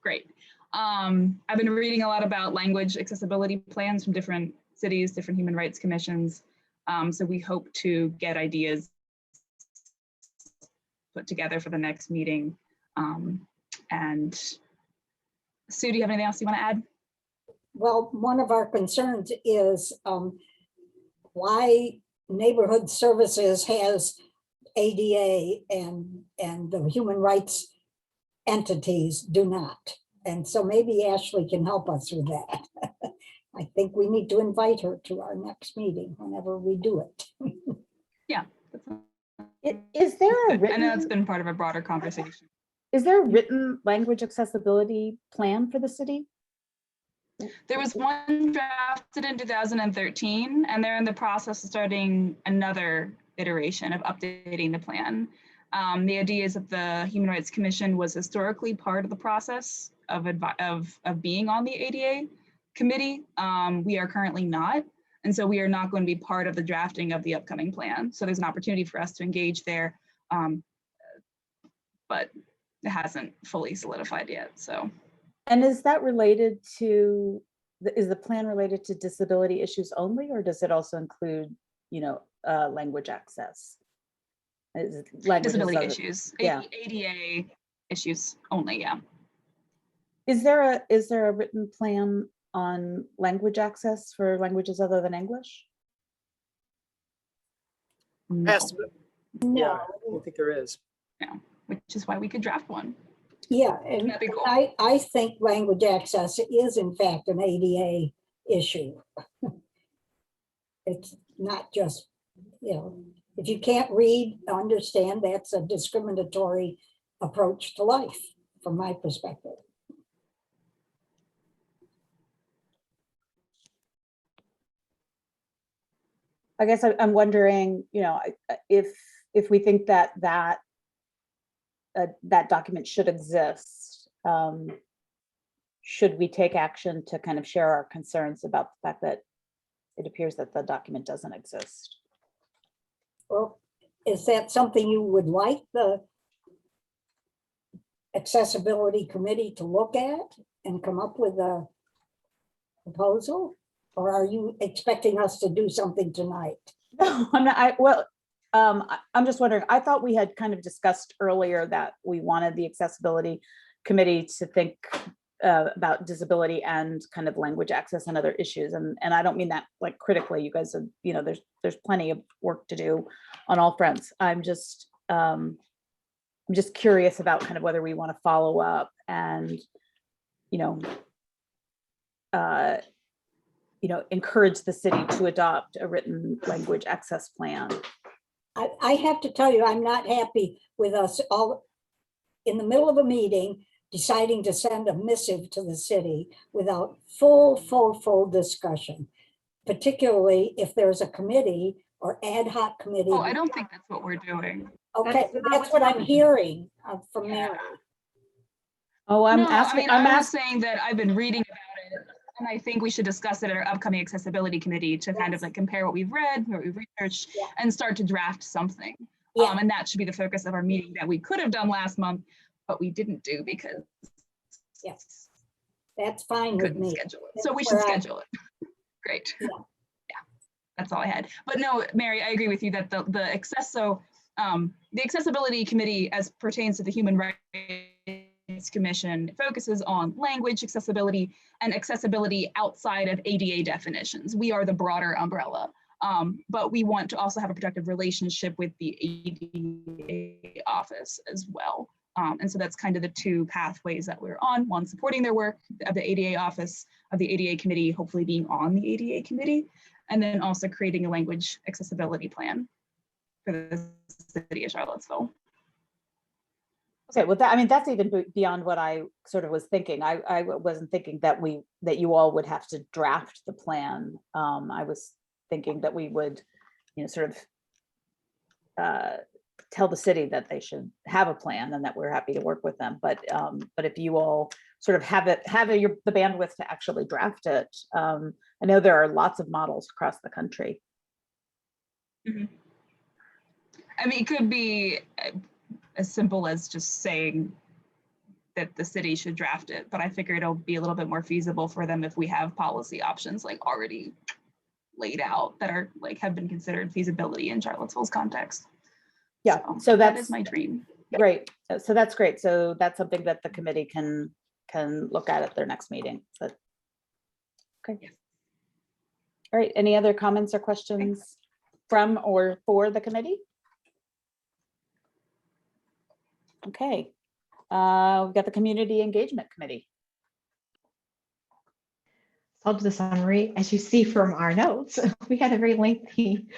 Great. I've been reading a lot about language accessibility plans from different cities, different human rights commissions. So we hope to get ideas put together for the next meeting. And Sue, do you have anything else you want to add? Well, one of our concerns is why Neighborhood Services has ADA and the human rights entities do not. And so maybe Ashley can help us with that. I think we need to invite her to our next meeting whenever we do it. Yeah. Is there a I know it's written, been part of a broader conversation. is there a written language accessibility plan for the city? There was one drafted in 2013, and they're in the process of starting another iteration of updating the plan. The idea is that the Human Rights Commission was historically part of the process of being on the ADA committee. We are currently not, and so we are not going to be part of the drafting of the upcoming plan. So there's an opportunity for us to engage there, but it hasn't fully solidified yet. So. And is that related to, is the plan related to disability issues only, or does it also include, language access? Disability issues, yeah. ADA issues only, yeah. Is there a written plan on language access for languages other than English? No. Yeah, I don't think there is. No, which is why we could draft one. Yeah, and That'd be cool. I think language access is in fact an ADA issue. It's not just, if you can't read, understand, that's a discriminatory approach to life, from my perspective. I guess I'm wondering, if we think that document should exist, should we take action to kind of share our concerns about the fact that it appears that the document doesn't exist? Well, is that something you would like the Accessibility Committee to look at and come up with a proposal? Or are you expecting us to do something tonight? No, I'm not. I'm just wondering, I thought we had kind of discussed earlier that we wanted the accessibility committee to think about disability and kind of language access and other issues. And I don't mean that like critically, you guys, there's plenty of work to do on all fronts. I'm just curious about kind of whether we want to follow up and, encourage the city to adopt a written language access plan. I have to tell you, I'm not happy with us all in the middle of a meeting deciding to send a missive to the city without full discussion, particularly if there's a committee or ad hoc committee. Oh, I don't think that's what we're doing. Okay, That's that's what I'm hearing from Mary. Oh, I'm No, asking, I was saying that I've been reading about it, and I think we should discuss it at our upcoming accessibility committee to kind of like compare what we've read, what we've researched, Yeah. and start to draft something. Yeah. And that should be the focus of our meeting that we could have done last month, but we didn't do because Yes, that's fine with couldn't me. schedule it. So That's we should where I- schedule it. Great. Yeah. That's all I had. But no, Mary, I agree with you that the accessibility committee, as pertains to the Human Rights Commission, focuses on language accessibility and accessibility outside of ADA definitions. We are the broader umbrella, but we want to also have a productive relationship with the ADA office as well. And so that's kind of the two pathways that we're on: one, supporting their work of the ADA office, of the ADA committee, hopefully being on the ADA committee, and then also creating a language accessibility plan for the city of Charlottesville. okay, well, that's even beyond what I sort of was thinking. I wasn't thinking that you all would have to draft the plan. I was thinking that we would, sort of tell the city that they should have a plan and that we're happy to work with them. But if you all sort of have the bandwidth to actually draft it, I know there are lots of models across the country. Mm-hmm. I mean, it could be as simple as just saying that the city should draft it, but I figure it'll be a little bit more feasible for them if we have policy options like already laid out that are like have been considered feasibility in Charlottesville's context. Yeah, so that that's is my dream. great. So that's great. So that's something that the committee can look at their next meeting. But okay. Yes. All right. Any other comments or questions from or for the committee? Okay. We've got the Community Engagement Committee. So I'll do the summary. As you see from our notes, we had a very lengthy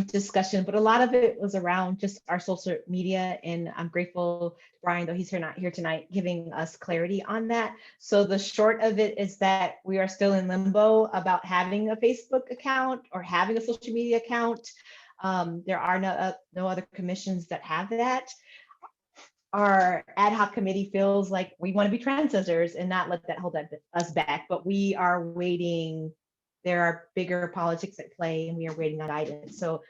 discussion, but a lot of it was around just our social media. And I'm grateful to Brian, though he's not here tonight, giving us clarity on that. So the short of it is that we are still in limbo about having a Facebook account or having a social media account. There are no other commissions that have that. Our ad hoc committee feels like we want to be trendsetters and not let that hold us back, but we are waiting. There are bigger politics at play and we are waiting on guidance. So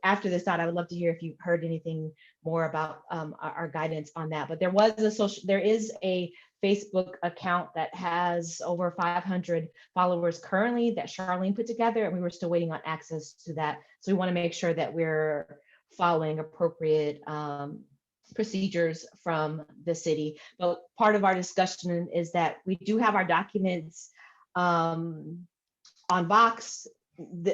after this thought, I would love to hear if you've heard anything more about our guidance on that. But there is a Facebook account that has over 500 followers currently that Charlene put together, and we were still waiting on access to that. So we want to make sure that we're following appropriate procedures from the city. But part of our discussion is that we do have our documents on Box.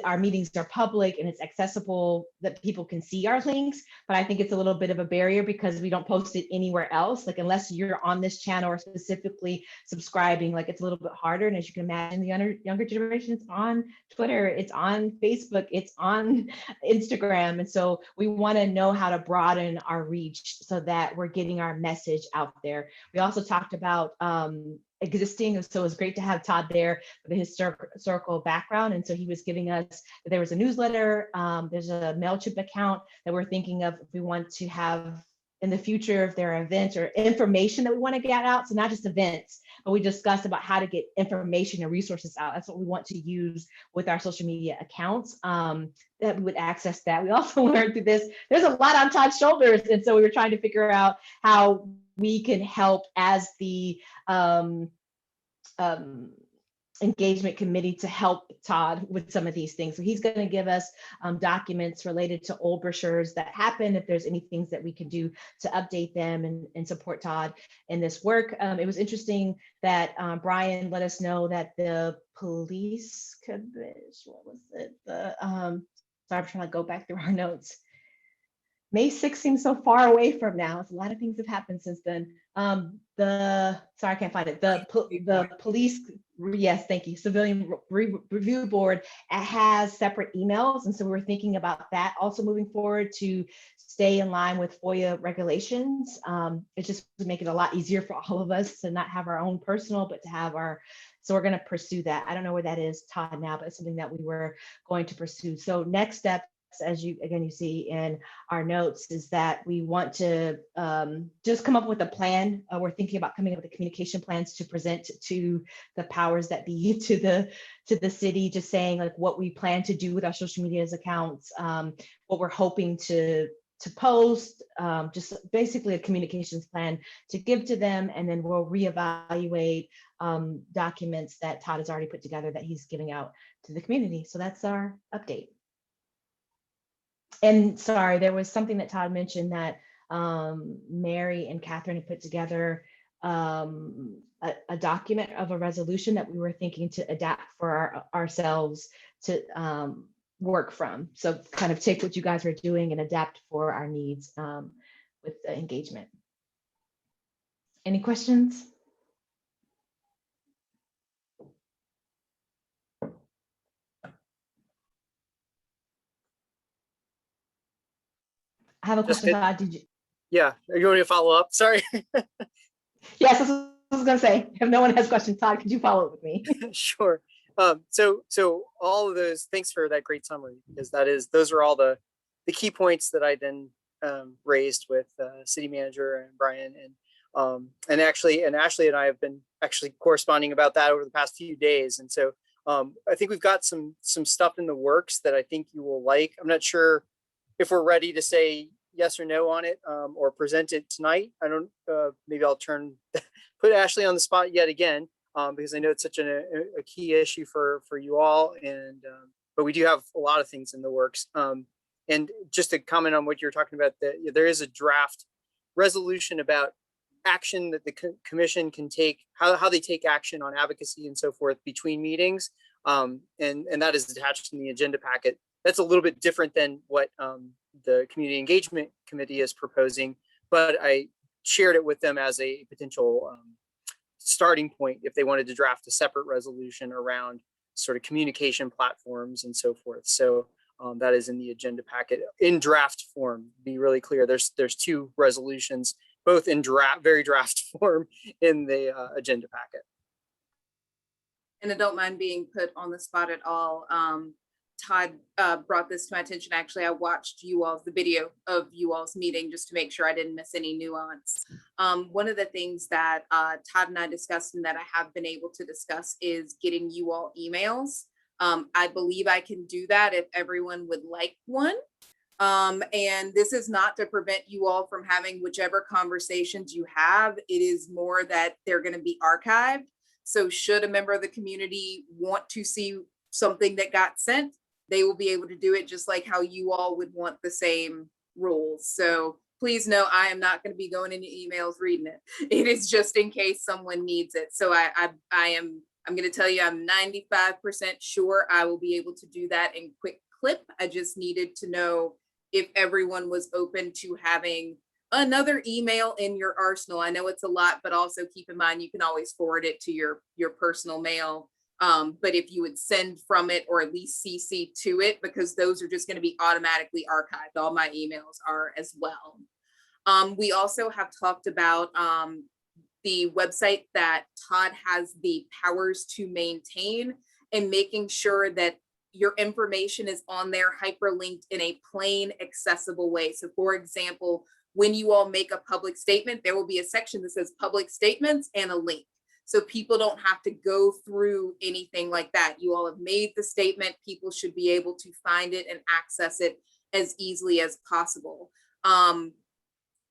Our meetings are public and it's accessible that people can see our links, but I think it's a little bit of a barrier because we don't post it anywhere else. Like unless you're on this channel or specifically subscribing, like it's a little bit harder. And as you can imagine, the younger generation's on Twitter, it's on Facebook, it's on Instagram. And so we want to know how to broaden our reach so that we're getting our message out there. We also talked about existing. So it was great to have Todd there with a historical background. And so he was giving us, there was a newsletter, there's a MailChimp account that we're thinking of if we want to have in the future, if there are events or information that we want to get out. So not just events, but we discussed about how to get information and resources out. That's what we want to use with our social media accounts, that we would access that. We also learned through this, there's a lot on Todd's shoulders. And so we were trying to figure out how we can help as the engagement committee to help Todd with some of these things. So he's going to give us documents related to old brochures that happen, if there's any things that we can do to update them and support Todd in this work. It was interesting that Brian let us know that the police commission, what was it? Sorry, I'm trying to go back through our notes. May 6th seems so far away from now. A lot of things have happened since then. Sorry, I can't find it. The police, yes, thank you. Civilian Review Board has separate emails. And so we're thinking about that also moving forward to stay in line with FOIA regulations. It just would make it a lot easier for all of us to not have our own personal, but to have our, so we're going to pursue that. I don't know where that is, Todd, now, but it's something that we were going to pursue. So next step, as you see in our notes, is that we want to just come up with a plan. We're thinking about coming up with the communication plans to present to the powers that be, to the city, just saying like what we plan to do with our social media accounts, what we're hoping to post, just basically a communications plan to give to them, and then we'll reevaluate documents that Todd has already put together that he's giving out to the community. So that's our update. And sorry, there was something that Todd mentioned that Mary and Catherine had put together a document of a resolution that we were thinking to adapt for ourselves to work from. So kind of take what you guys are doing and adapt for our needs with the engagement. Any questions? I have a question, Todd. Did you? Yeah, are you going to follow up? Sorry. Yes, I was going to say, if no one has questions, Todd, could you follow up with me? Sure. So all of those, thanks for that great summary, because those are all the key points that I then raised with city manager and Brian and Ashley and I have been actually corresponding about that over the past few days. And so I think we've got some stuff in the works that I think you will like. I'm not sure if we're ready to say yes or no on it or present it tonight. I don't, maybe I'll put Ashley on the spot yet again, because I know it's such a key issue for you all. And, but we do have a lot of things in the works. And just to comment on what you're talking about, there is a draft resolution about action that the commission can take, how they take action on advocacy and so forth between meetings. And that is attached in the agenda packet. That's a little bit different than what the Community Engagement Committee is proposing, but I shared it with them as a potential starting point if they wanted to draft a separate resolution around sort of communication platforms and so forth. So that is in the agenda packet in draft form. Be really clear. There's two resolutions, both in very draft form in the agenda packet. And I don't mind being put on the spot at all. Todd brought this to my attention. Actually, I watched the video of you all's meeting just to make sure I didn't miss any nuance. One of the things that Todd and I discussed and that I have been able to discuss is getting you all emails. I believe I can do that if everyone would like one. And this is not to prevent you all from having whichever conversations you have. It is more that they're going to be archived. So should a member of the community want to see something that got sent, they will be able to do it just like how you all would want the same rules. So please know I am not going to be going into emails reading it. It is just in case someone needs it. So I'm going to tell you, I'm 95% sure I will be able to do that in quick clip. I just needed to know if everyone was open to having another email in your arsenal. I know it's a lot, but also keep in mind, you can always forward it to your personal mail. But if you would send from it or at least CC to it, because those are just going to be automatically archived. All my emails are as well. We also have talked about the website that Todd has the powers to maintain and making sure that your information is on there hyperlinked in a plain, accessible way. So for example, when you all make a public statement, there will be a section that says public statements and a link. So people don't have to go through anything like that. You all have made the statement. People should be able to find it and access it as easily as possible.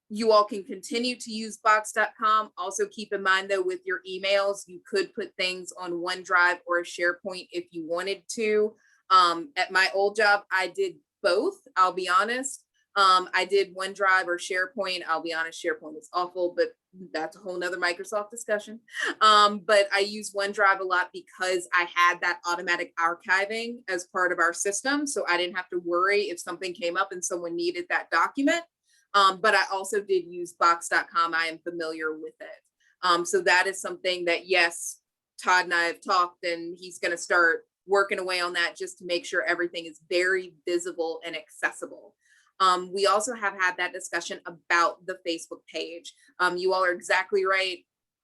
You all can continue to use box.com. Also keep in mind though, with your emails, you could put things on OneDrive or a SharePoint if you wanted to. At my old job, I did both, I'll be honest. I did OneDrive or SharePoint. I'll be honest, SharePoint is awful, but that's a whole nother Microsoft discussion. But I use OneDrive a lot because I had that automatic archiving as part of our system. So I didn't have to worry if something came up and someone needed that document. But I also did use box.com. I am familiar with it. So that is something that, yes, Todd and I have talked, and he's going to start working away on that just to make sure everything is very visible and accessible. We also have had that discussion about the Facebook page. You all are exactly right.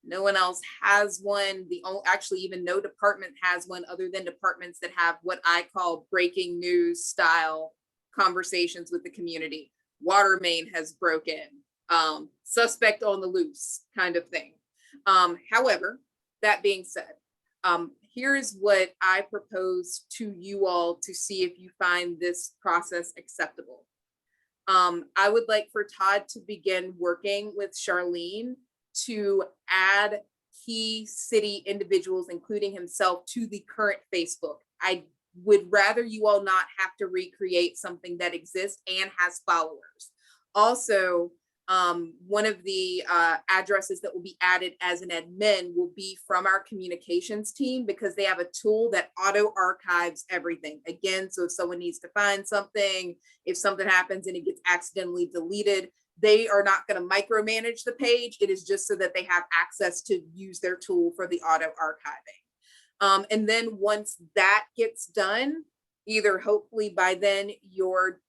No one else has one. Actually, even no department has one other than departments that have what I call breaking news style conversations with the community. Water main has broken, suspect on the loose kind of thing. However, that being said, here's what I propose to you all to see if you find this process acceptable. I would like for Todd to begin working with Charlene to add key city individuals, including himself, to the current Facebook. I would rather you all not have to recreate something that exists and has followers. Also, one of the addresses that will be added as an admin will be from our communications team, because they have a tool that auto archives everything. Again, so if someone needs to find something, if something happens and it gets accidentally deleted, they are not going to micromanage the page. It is just so that they have access to use their tool for the auto archiving. And then once that gets done, either hopefully by then your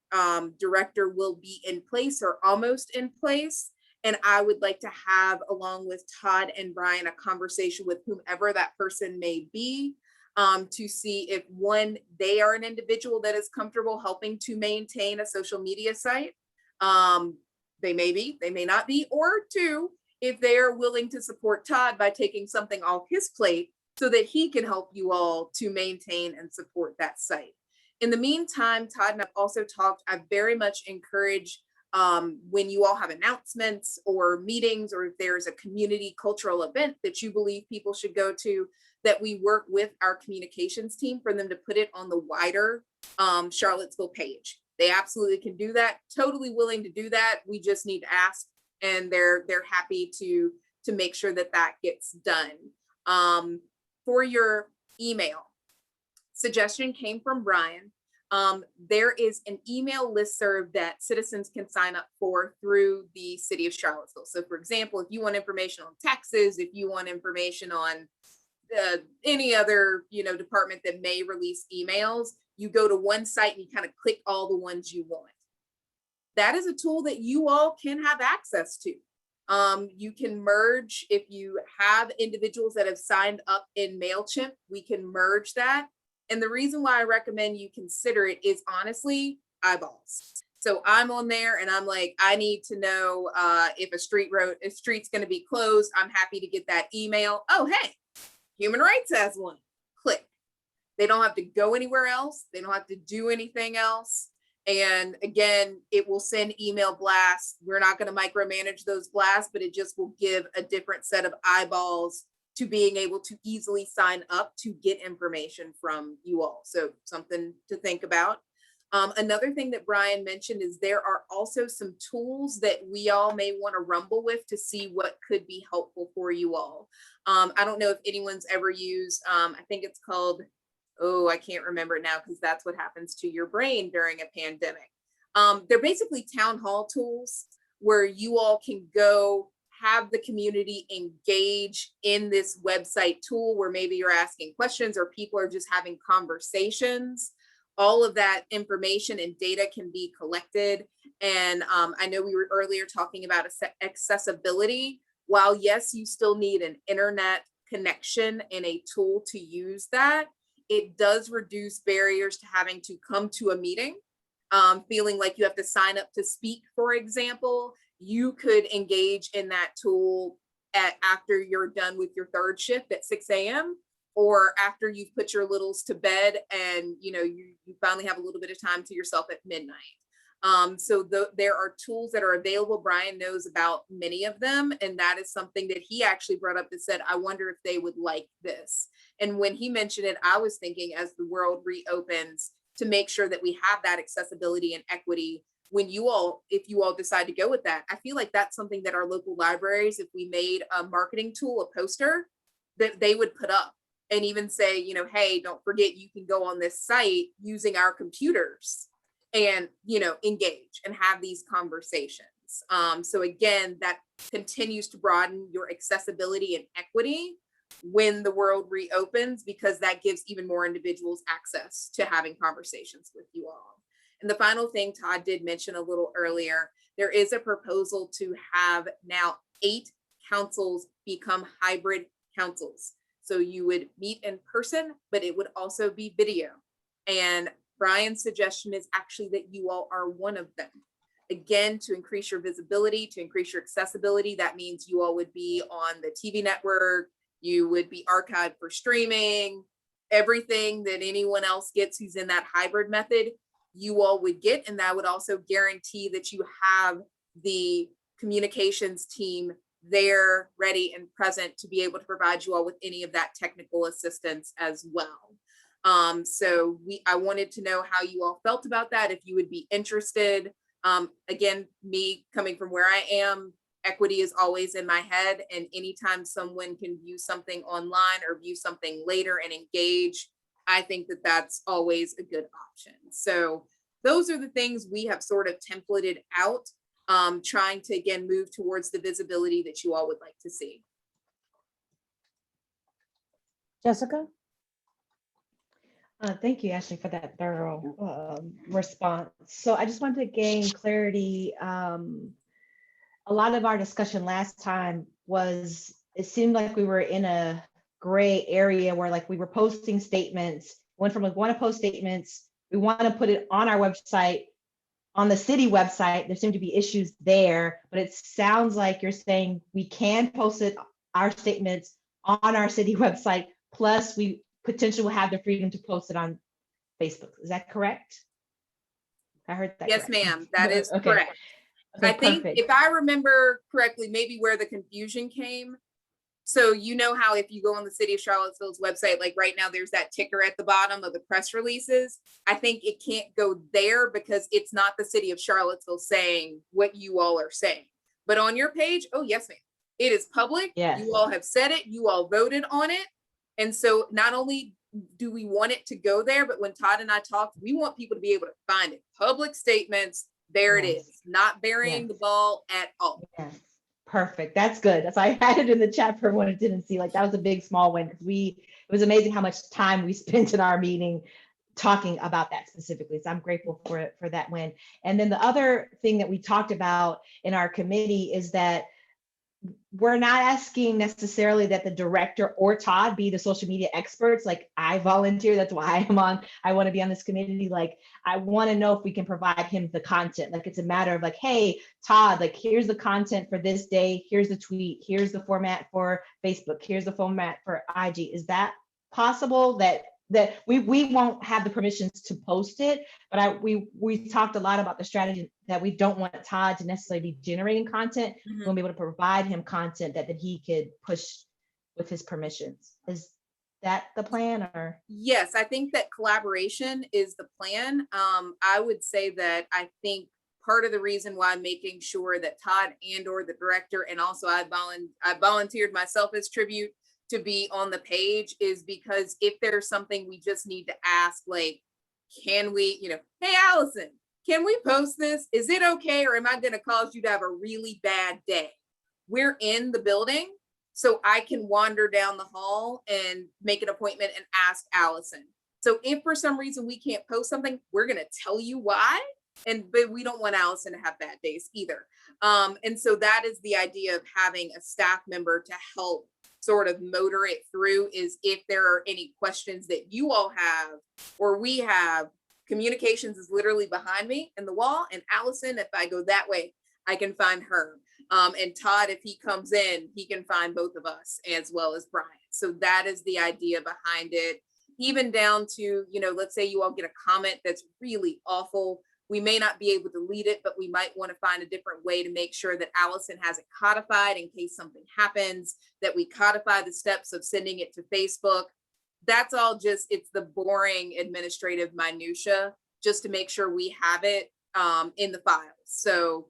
director will be in place or almost in place. And I would like to have, along with Todd and Brian, a conversation with whomever that person may be, to see if, one, they are an individual that is comfortable helping to maintain a social media site. They may be, they may not be, or two, if they are willing to support Todd by taking something off his plate so that he can help you all to maintain and support that site. In the meantime, Todd and I've also talked, I very much encourage when you all have announcements or meetings, or if there's a community cultural event that you believe people should go to, that we work with our communications team for them to put it on the wider Charlottesville page. They absolutely can do that. Totally willing to do that. We just need to ask, and they're happy to make sure that that gets done. For your email, suggestion came from Brian. There is an email listserv that citizens can sign up for through the city of Charlottesville. So for example, if you want information on taxes, if you want information on any other department that may release emails, you go to one site and you kind of click all the ones you want. That is a tool that you all can have access to. You can merge, if you have individuals that have signed up in MailChimp, we can merge that. And the reason why I recommend you consider it is honestly eyeballs. So I'm on there and I'm like, I need to know if a street's going to be closed. I'm happy to get that email. Oh, hey, Human Rights has one. Click. They don't have to go anywhere else. They don't have to do anything else. And again, it will send email blasts. We're not going to micromanage those blasts, but it just will give a different set of eyeballs to being able to easily sign up to get information from you all. So something to think about. Another thing that Brian mentioned is there are also some tools that we all may want to rumble with to see what could be helpful for you all. I don't know if anyone's ever used, I think it's called, oh, I can't remember it now because that's what happens to your brain during a pandemic. They're basically town hall tools where you all can go have the community engage in this website tool where maybe you're asking questions or people are just having conversations. All of that information and data can be collected. And I know we were earlier talking about accessibility. While yes, you still need an internet connection and a tool to use that, it does reduce barriers to having to come to a meeting, feeling like you have to sign up to speak, for example. You could engage in that tool after you're done with your third shift at 6 a.m. or after you've put your littles to bed and you finally have a little bit of time to yourself at midnight. So there are tools that are available. Brian knows about many of them. And that is something that he actually brought up that said, I wonder if they would like this. And when he mentioned it, I was thinking as the world reopens to make sure that we have that accessibility and equity when if you all decide to go with that. I feel like that's something that our local libraries, if we made a marketing tool, a poster, that they would put up and even say, you know, hey, don't forget you can go on this site using our computers and, you know, engage and have these conversations. So again, that continues to broaden your accessibility and equity when the world reopens, because that gives even more individuals access to having conversations with you all. And the final thing Todd did mention a little earlier, there is a proposal to have now 8 councils become hybrid councils. So you would meet in person, but it would also be video. And Brian's suggestion is actually that you all are one of them. Again, to increase your visibility, to increase your accessibility, that means you all would be on the TV network, you would be archived for streaming, everything that anyone else gets who's in that hybrid method, you all would get. And that would also guarantee that you have the communications team there, ready and present to be able to provide you all with any of that technical assistance as well. So I wanted to know how you all felt about that, if you would be interested. Again, me coming from where I am, equity is always in my head, and anytime someone can view something online or view something later and engage, I think that that's always a good option. So those are the things we have sort of templated out, trying to, again, move towards the visibility that you all would like to see. Jessica? Thank you, Ashley, for that thorough response. So I just wanted to gain clarity. A lot of our discussion last time was, it seemed like we were in a gray area where like we were posting statements, went from like, want to post statements, we want to put it on our website, on the city website. There seem to be issues there, but it sounds like you're saying we can post it, our statements on our city website, plus we potentially will have the freedom to post it on Facebook. Is that correct? I heard that. Yes, ma'am, that is correct. Okay, I think perfect. if I remember correctly, maybe where the confusion came. So you know how if you go on the City of Charlottesville's website, like right now, there's that ticker at the bottom of the press releases. I think it can't go there because it's not the City of Charlottesville saying what you all are saying. But on your page, oh yes, ma'am, it is public. Yes. You all have said it. You all voted on it. And so not only do we want it to go there, but when Todd and I talked, we want people to be able to find it. Public statements. There it Yes. is, not burying the ball at all. Yes, perfect. That's good. That's why I had it in the chat for everyone who didn't see. Like that was a big small win because it was amazing how much time we spent in our meeting talking about that specifically. So I'm grateful for that win. And then the other thing that we talked about in our committee is that we're not asking necessarily that the director or Todd be the social media experts. Like I volunteer, that's why I want to be on this committee. Like I want to know if we can provide him the content. Like it's a matter of like, hey, Todd, like here's the content for this day. Here's the tweet. Here's the format for Facebook. Here's the format for IG. Is that possible that we won't have the permissions to post it, but we talked a lot about the strategy that we don't want Todd to necessarily be generating content. Mhm. We want to be able to provide him content that he could push with his permissions. Is that the plan or? Yes, I think that collaboration is the plan. I would say that I think part of the reason why I'm making sure that Todd and or the director, and also I volunteered myself as tribute to be on the page, is because if there's something we just need to ask, like, can we, hey, Allison, can we post this? Is it okay? Or am I going to cause you to have a really bad day? We're in the building, so I can wander down the hall and make an appointment and ask Allison. So if for some reason we can't post something, we're going to tell you why. But we don't want Allison to have bad days either. And so that is the idea of having a staff member to help sort of motor it through, is if there are any questions that you all have or we have. Communications is literally behind me in the wall, and Allison, if I go that way, I can find her. And Todd, if he comes in, he can find both of us as well as Brian. So that is the idea behind it. Even down to, let's say you all get a comment that's really awful. We may not be able to delete it, but we might want to find a different way to make sure that Allison has it codified in case something happens, that we codify the steps of sending it to Facebook. That's all just, it's the boring administrative minutia, just to make sure we have it in the files. So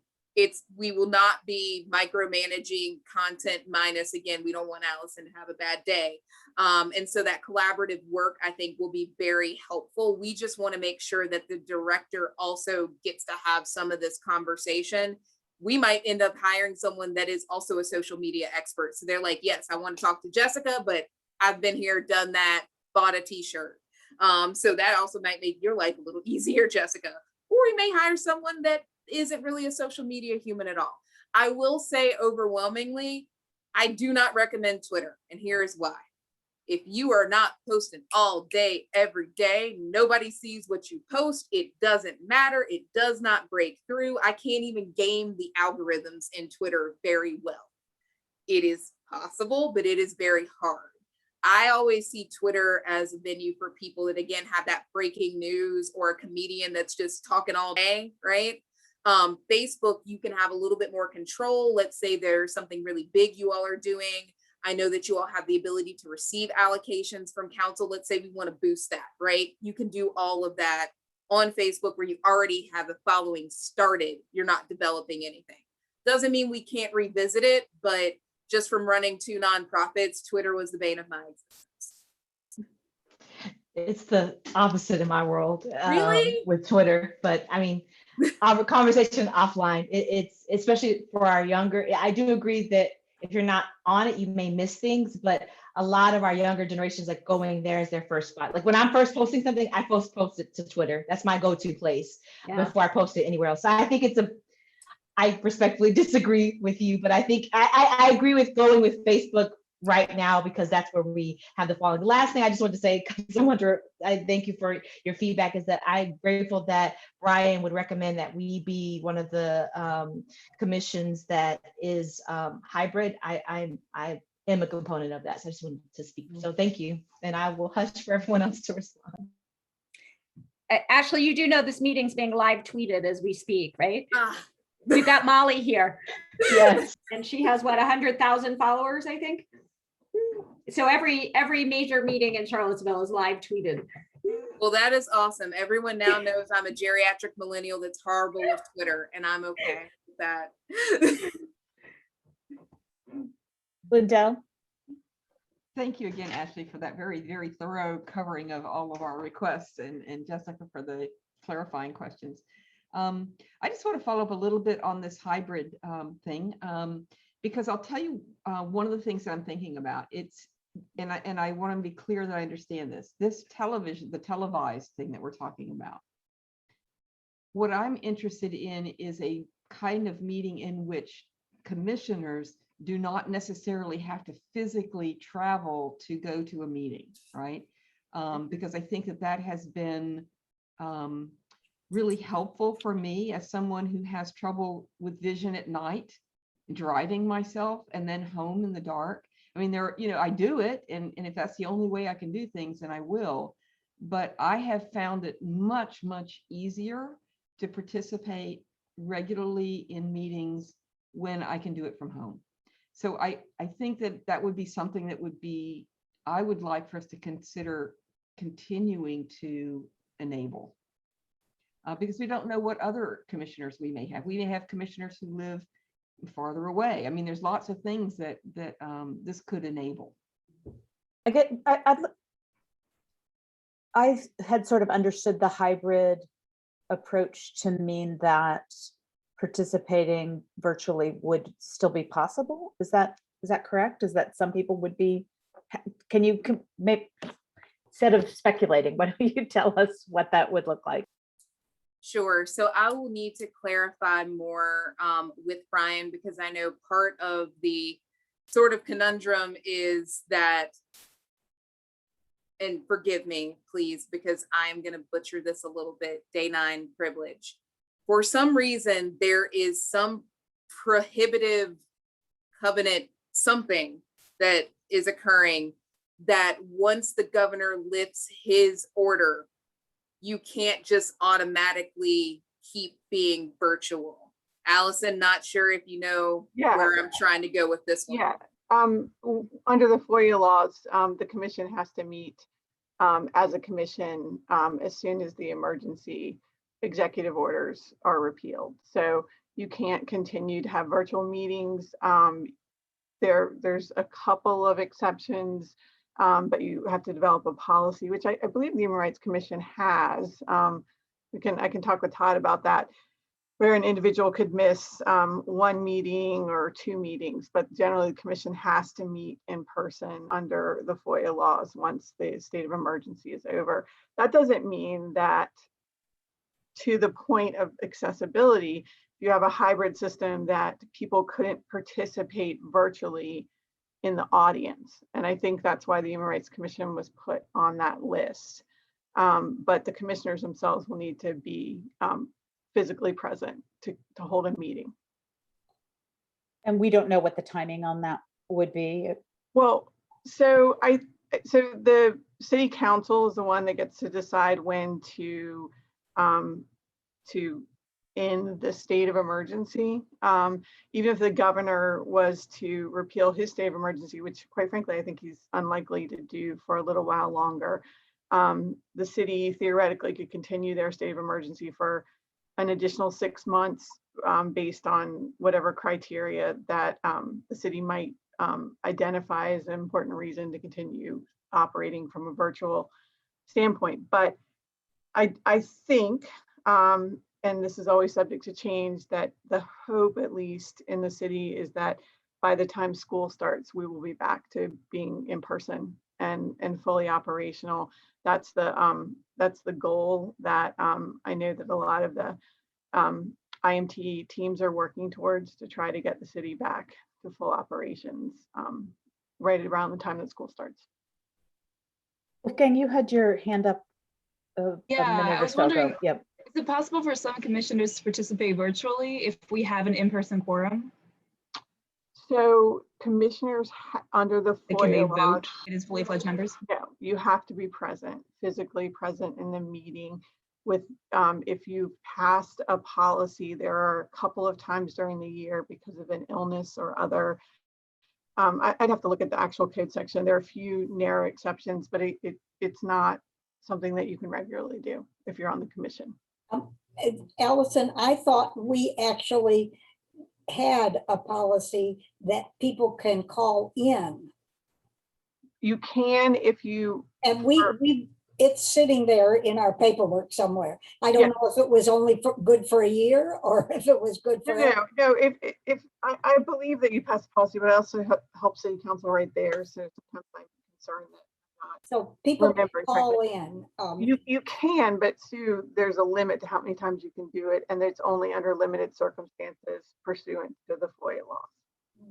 we will not be micromanaging content minus, again, we don't want Allison to have a bad day. And so that collaborative work, I think, will be very helpful. We just want to make sure that the director also gets to have some of this conversation. We might end up hiring someone that is also a social media expert. So they're like, yes, I want to talk to Jessica, but I've been here, done that, bought a t-shirt. So that also might make your life a little easier, Jessica. Or we may hire someone that isn't really a social media human at all. I will say overwhelmingly, I do not recommend Twitter. And here is why. If you are not posting all day, every day, nobody sees what you post. It doesn't matter. It does not break through. I can't even game the algorithms in Twitter very well. It is possible, but it is very hard. I always see Twitter as a venue for people that, again, have that breaking news, or a comedian that's just talking all day, right? Facebook, you can have a little bit more control. Let's say there's something really big you all are doing. I know that you all have the ability to receive allocations from council. Let's say we want to boost that, right? You can do all of that on Facebook, where you already have a following started. You're not developing anything. Doesn't mean we can't revisit it, but just from running 2 nonprofits, Twitter was the bane of my existence. It's the opposite in my world. Really? With Twitter, but I mean, our conversation offline, it's especially for our younger, I do agree that if you're not on it, you may miss things, but a lot of our younger generations, like, going there as their first spot. Like, when I'm first posting something, I post it to Twitter. That's my go-to place before I post it anywhere else. So I think I respectfully disagree with you, but I think I agree with going with Facebook right now, because that's where we have the following. The last thing I just want to say, because I thank you for your feedback, is that I'm grateful that Brian would recommend that we be one of the commissions that is hybrid. I am a component of that, so I just wanted to speak. So thank you, and I will hush for everyone else to respond. Ashley, you do know this meeting's being live tweeted as we speak, right? We've got Molly here. Yes. And she has, what, 100,000 followers, I think? So every major meeting in Charlottesville is live tweeted. Well, that is awesome. Everyone now knows I'm a geriatric millennial that's horrible with Twitter, and I'm okay with that. Lindell? Thank you again, Ashley, for that very, very thorough covering of all of our requests, and Jessica for the clarifying questions. I just want to follow up a little bit on this hybrid thing, because I'll tell you one of the things that I'm thinking about. And I want to be clear that I understand this. This the televised thing that we're talking about. What I'm interested in is a kind of meeting in which commissioners do not necessarily have to physically travel to go to a meeting, right? Because I think that has been really helpful for me as someone who has trouble with vision at night, driving myself and then home in the dark. I mean, I do it, and if that's the only way I can do things, then I will. But I have found it much, much easier to participate regularly in meetings when I can do it from home. So I think that would be something that I would like for us to consider continuing to enable. Because we don't know what other commissioners we may have. We may have commissioners who live farther away. I mean, there's lots of things that this could enable. I had sort of understood the hybrid approach to mean that participating virtually would still be possible. Is that correct? Is that some people would be? Can you maybe, instead of speculating, why don't you tell us what that would look like? Sure. So I will need to clarify more with Brian, because I know part of the sort of conundrum is that, and forgive me, please, because I'm going to butcher this a little bit, day 9 privilege. For some reason, there is some prohibitive covenant, something that is occurring, that once the governor lifts his order, you can't just automatically keep being virtual. Allison, not sure if you know Yeah. where I'm trying to go with this one. Yeah, under the FOIA laws, the commission has to meet as a commission as soon as the emergency executive orders are repealed. So you can't continue to have virtual meetings. There's a couple of exceptions, but you have to develop a policy, which I believe the Human Rights Commission has. I can talk with Todd about that, where an individual could miss one meeting or two meetings, but generally the commission has to meet in person under the FOIA laws once the state of emergency is over. That doesn't mean that, to the point of accessibility, you have a hybrid system that people couldn't participate virtually in the audience. And I think that's why the Human Rights Commission was put on that list. But the commissioners themselves will need to be physically present to hold a meeting. And we don't know what the timing on that would be. Well, so the city council is the one that gets to decide when to end the state of emergency. Even if the governor was to repeal his state of emergency, which quite frankly, I think he's unlikely to do for a little while longer, the city theoretically could continue their state of emergency for an additional 6 months based on whatever criteria that the city might identify as an important reason to continue operating from a virtual standpoint. But I think, and this is always subject to change, that the hope, at least in the city, is that by the time school starts, we will be back to being in person and fully operational. That's the goal that I know that a lot of the IMT teams are working towards, to try to get the city back to full operations right around the time that school starts. Wolfgang, you had your hand up a Yeah, minute I or was so ago. wondering, Yep. is it possible for some commissioners to participate virtually if we have an in-person quorum? So commissioners under the Like, can they FOIA laws, vote? It is fully fledged members? no, you have to be present, physically present in the meeting. With if you passed a policy, there are a couple of times during the year because of an illness or other. I'd have to look at the actual code section. There are a few narrow exceptions, but it's not something that you can regularly do if you're on the commission. Allison, I thought we actually had a policy that people can call in. You can if you. And it's sitting there in our paperwork somewhere. I don't know if it was only good for a year or if it was good for. No, if I believe that you passed a policy, but I also help city council right there. So sometimes I'm concerned that. So people can call in. You can, but Sue, there's a limit to how many times you can do it, and it's only under limited circumstances pursuant to the FOIA law.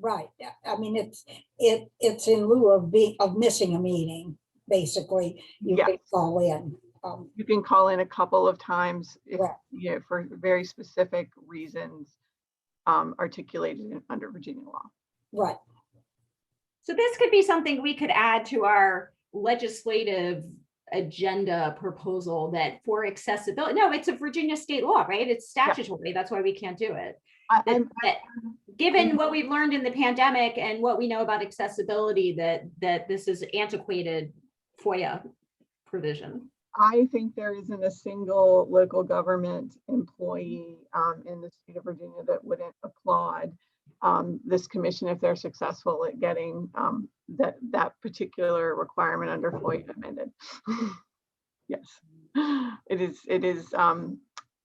Right. I mean, it's in lieu of missing a meeting. Basically, you can call in. You can call in a couple of times if, for very specific reasons articulated under Virginia law. Right. So this could be something we could add to our legislative agenda proposal, that for accessibility, no, it's a Virginia state law, right? It's statutory. That's why we can't do it. Given what we've learned in the pandemic and what we know about accessibility, that this is antiquated FOIA provision. I think there isn't a single local government employee in the state of Virginia that wouldn't applaud this commission if they're successful at getting that particular requirement under FOIA amended. Yes, it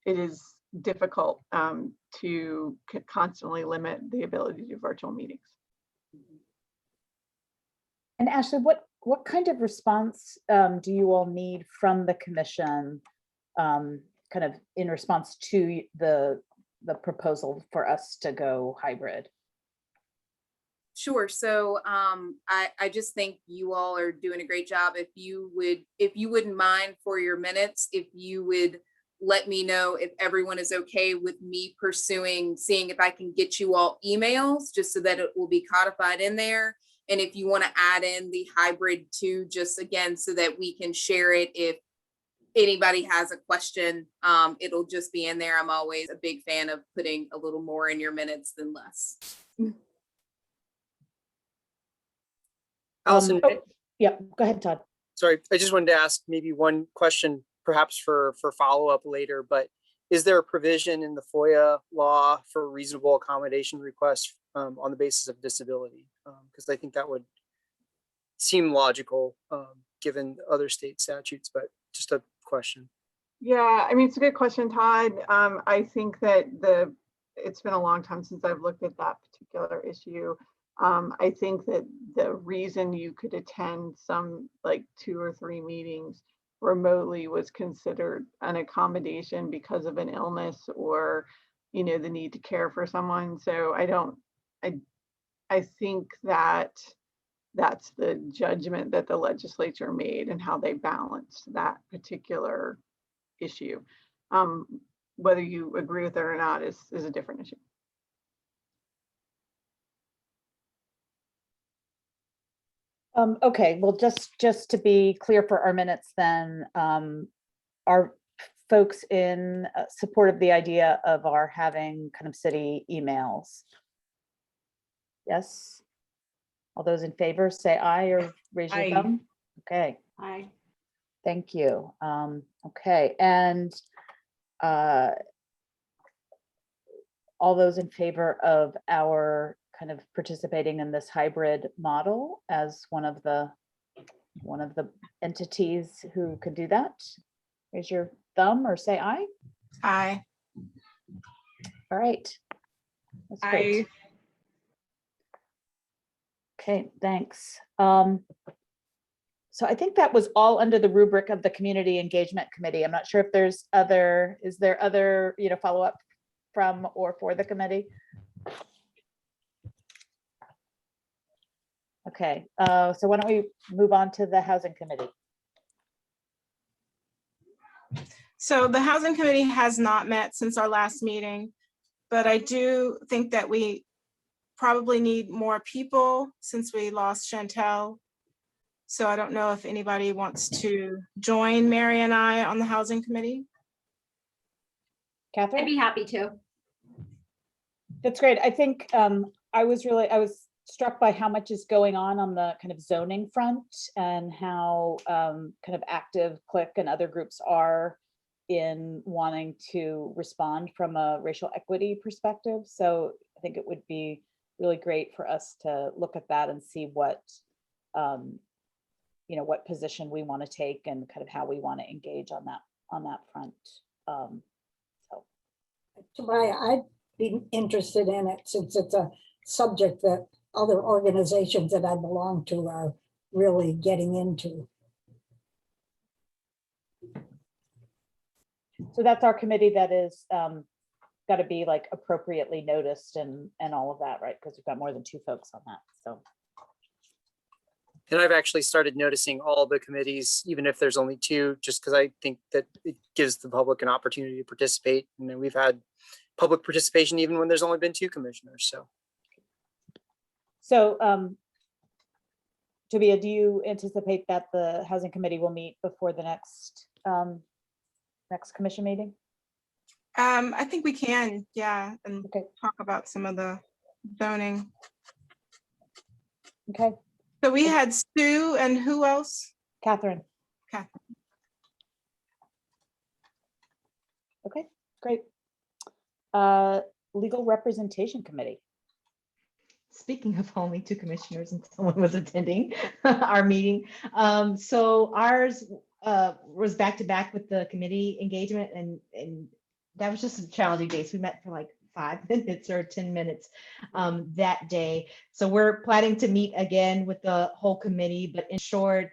is difficult to constantly limit the ability to do virtual meetings. And Ashley, what kind of response do you all need from the commission, kind of in response to the proposal for us to go hybrid? Sure. So I just think you all are doing a great job. If you wouldn't mind for your minutes, if you would let me know if everyone is okay with me seeing if I can get you all emails, just so that it will be codified in there. And if you want to add in the hybrid too, just again, so that we can share it if anybody has a question, it'll just be in there. I'm always a big fan of putting a little more in your minutes than less. Allison, Yeah, go ahead, Todd. sorry, I just wanted to ask maybe one question, perhaps for follow-up later, but is there a provision in the FOIA law for reasonable accommodation requests on the basis of disability? Because I think that would seem logical given other state statutes, but just a question. Yeah, I mean, it's a good question, Todd. I think that it's been a long time since I've looked at that particular issue. I think that the reason you could attend some like 2 or 3 meetings remotely was considered an accommodation because of an illness or, you know, the need to care for someone. So I think that that's the judgment that the legislature made and how they balanced that particular issue. Whether you agree with it or not is a different issue. Okay, well, just to be clear for our minutes then, are folks in support of the idea of our having kind of city emails? Yes? All those in favor say aye or raise your Aye. thumb. Okay, Aye. thank you. Okay, and all those in favor of our kind of participating in this hybrid model as one of the entities who could do that? Raise your thumb or say aye. Aye. All right. That's great. I Okay, thanks. So I think that was all under the rubric of the Community Engagement Committee. I'm not sure if there's other, is there other, you know, follow-up from or for the committee? Okay, so why don't we move on to the Housing Committee? So the Housing Committee has not met since our last meeting, but I do think that we probably need more people since we lost Chantel. So I don't know if anybody wants to join Mary and I on the Housing Committee. I'd Catherine? be happy to. That's great. I think I was struck by how much is going on the kind of zoning front and how kind of active CLIC and other groups are in wanting to respond from a racial equity perspective. So I think it would be really great for us to look at that and see what, you know, what position we want to take and kind of how we want to engage on that front. Soraya, I'd be interested in it since it's a subject that other organizations that I belong to are really getting into. So that's our committee that is got to be like appropriately noticed and all of that, right? Because we've got more than 2 folks on that. So. And I've actually started noticing all the committees, even if there's only 2, just because I think that it gives the public an opportunity to participate. And then we've had public participation even when there's only been 2 commissioners. So, Tobia, do you anticipate that the Housing Committee will meet before the next commission meeting? I think we can, yeah, and Okay. talk about some of the zoning. Okay, So we had Sue and who else? Catherine. Catherine. Okay, great. Legal Representation Committee. Speaking of only 2 commissioners and someone was attending our meeting. So ours was back to back with the committee engagement and that was just a challenging day. So we met for like 5 minutes or 10 minutes that day. So we're planning to meet again with the whole committee, but in short,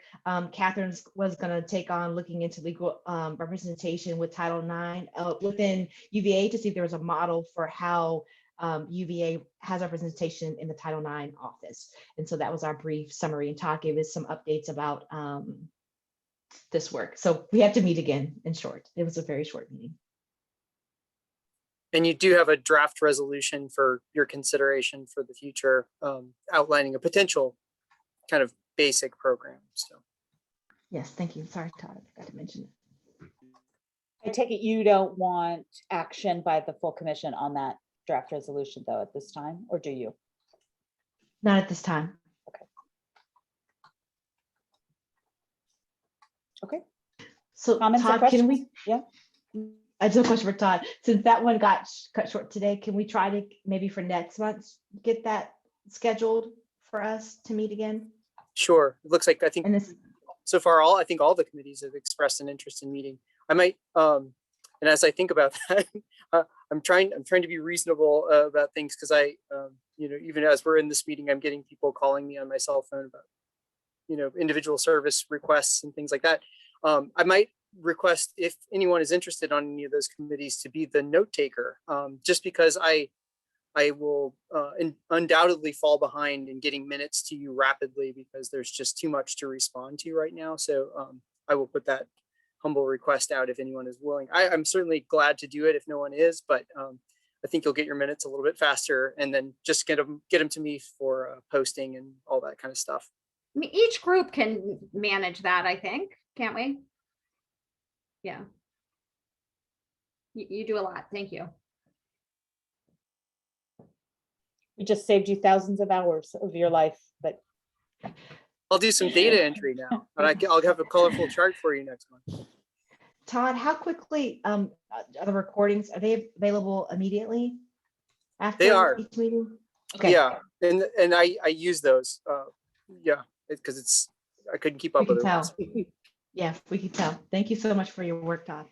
Catherine was going to take on looking into legal representation with Title IX within UVA to see if there was a model for how UVA has representation in the Title IX office. And so that was our brief summary, and Todd gave us some updates about this work. So we have to meet again in short. It was a very short meeting. And you do have a draft resolution for your consideration for the future, outlining a potential kind of basic program. So. Yes, thank you. Sorry, Todd, I forgot to mention it. I take it you don't want action by the full commission on that draft resolution though at this time, or do you? Not at this time. Okay. So Comments or Todd, can questions? we, Yeah. I just have a question for Todd. Since that one got cut short today, can we try to maybe for next month, get that scheduled for us to meet again? Sure. It looks like, I think And this, so far, I think all the committees have expressed an interest in meeting. I might, and as I think about that, I'm trying to be reasonable about things because even as we're in this meeting, I'm getting people calling me on my cell phone about, individual service requests and things like that. I might request if anyone is interested on any of those committees to be the note taker, just because I will undoubtedly fall behind in getting minutes to you rapidly because there's just too much to respond to right now. So I will put that humble request out if anyone is willing. I'm certainly glad to do it if no one is, but I think you'll get your minutes a little bit faster and then just get them to me for posting and all that kind of stuff. I mean, each group can manage that, I think, can't we? Yeah. You do a lot. Thank you. We just saved you thousands of hours of your life, but I'll do some data entry now, and I'll have a colorful chart for you next month. Todd, how quickly are the recordings, are they available immediately? After They are. each meeting? Okay. Yeah, and I use those. Yeah, because I couldn't keep We up can with it. tell. Yeah, we can tell. Thank you so much for your work, Todd.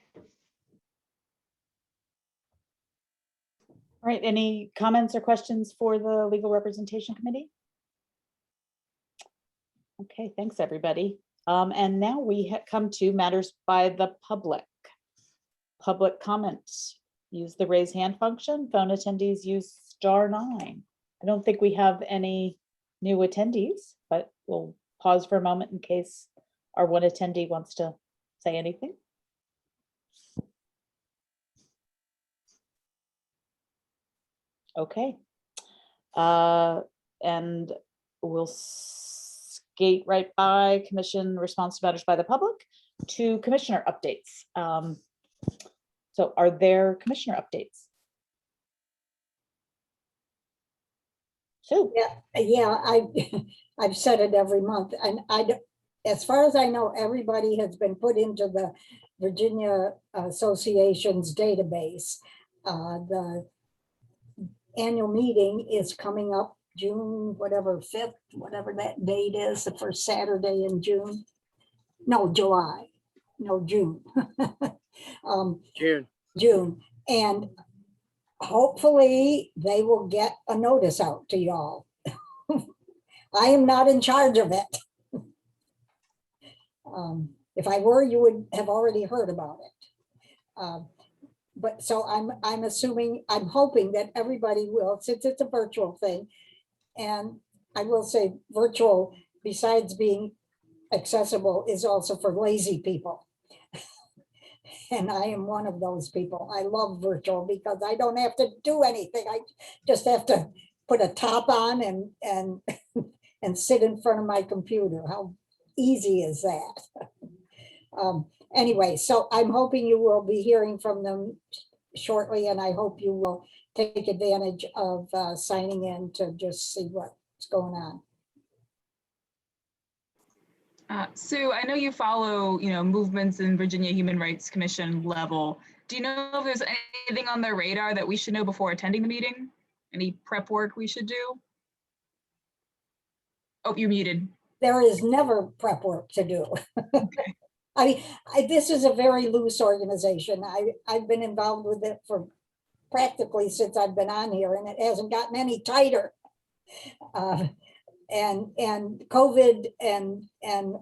all right, any comments or questions for the Legal Representation Committee? Okay, thanks, everybody. And now we come to matters by the public. Public comments. Use the raise hand function. Phone attendees use *9. I don't think we have any new attendees, but we'll pause for a moment in case our one attendee wants to say anything. Okay. And we'll skate right by commission response to matters by the public to commissioner updates. So are there commissioner updates? Sue? Yeah, I've said it every month, and as far as I know, everybody has been put into the Virginia Association's database. The annual meeting is coming up June, whatever, 5th, whatever that date is, the first Saturday in June. No, July, no, June. June. And hopefully they will get a notice out to y'all. I am not in charge of it. If I were, you would have already heard about it. But so I'm assuming, I'm hoping that everybody will, since it's a virtual thing. And I will say virtual, besides being accessible, is also for lazy people. And I am one of those people. I love virtual because I don't have to do anything. I just have to put a top on and sit in front of my computer. How easy is that? Anyway, so I'm hoping you will be hearing from them shortly, and I hope you will take advantage of signing in to just see what's going on. Sue, I know you follow, movements in Virginia Human Rights Commission level. Do you know if there's anything on their radar that we should know before attending the meeting? Any prep work we should do? Oh, you're muted. There is never prep work to do. Okay. I mean, this is a very loose organization. I've been involved with it for practically since I've been on here, and it hasn't gotten any tighter. And COVID and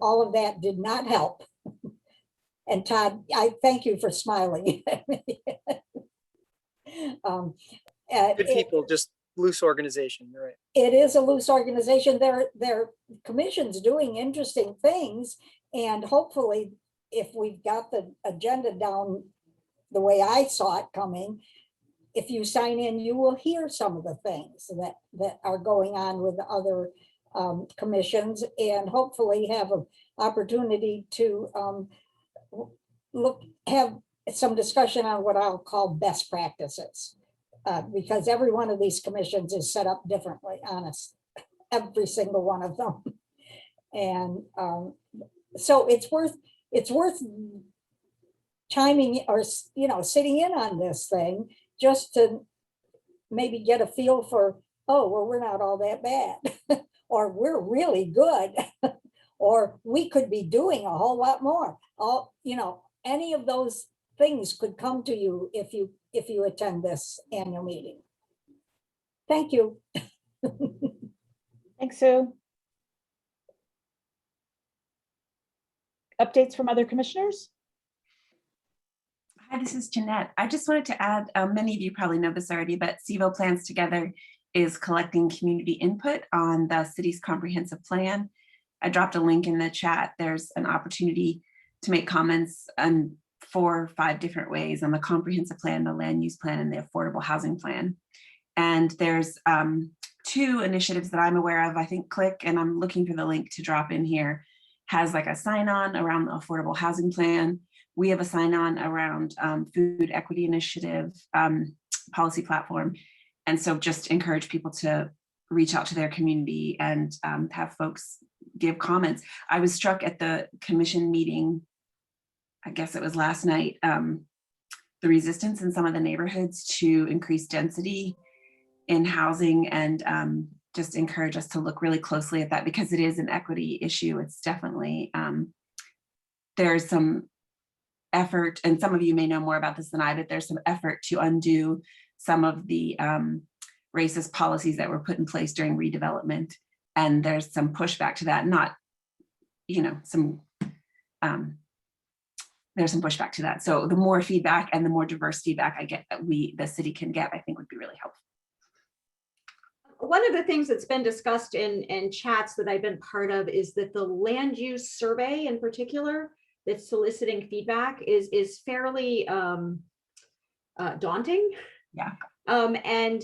all of that did not help. And Todd, I thank you for smiling. Good people, just loose organization, you're right. It is a loose organization. Their commission's doing interesting things, and hopefully, if we've got the agenda down the way I saw it coming, if you sign in, you will hear some of the things that are going on with the other commissions, and hopefully have an opportunity to have some discussion on what I'll call best practices. Because every one of these commissions is set up differently, honest, every single one of them. And so it's worth chiming or, you know, sitting in on this thing just to maybe get a feel for, oh, well, we're not all that bad, or we're really good, or we could be doing a whole lot more. All, you know, any of those things could come to you if you attend this annual meeting. Thank you. Thanks, Sue. Updates from other commissioners? Hi, this is Jeanette. I just wanted to add, many of you probably know this already, but CVO Plans Together is collecting community input on the city's comprehensive plan. I dropped a link in the chat. There's an opportunity to make comments on 4 or 5 different ways on the comprehensive plan, the land use plan, and the affordable housing plan. And there's 2 initiatives that I'm aware of. I think Click, and I'm looking for the link to drop in here, has like a sign-on around the affordable housing plan. We have a sign-on around food equity initiative policy platform. And so just encourage people to reach out to their community and have folks give comments. I was struck at the commission meeting, I guess it was last night, the resistance in some of the neighborhoods to increase density in housing, and just encourage us to look really closely at that because it is an equity issue. It's definitely, there's some effort, and some of you may know more about this than I, but there's some effort to undo some of the racist policies that were put in place during redevelopment. And there's some pushback to that, not, you know, there's some pushback to that. So the more feedback and the more diverse feedback I get that the city can get, I think would be really helpful. One of the things that's been discussed in chats that I've been part of is that the land use survey in particular that's soliciting feedback is fairly daunting. Yeah. And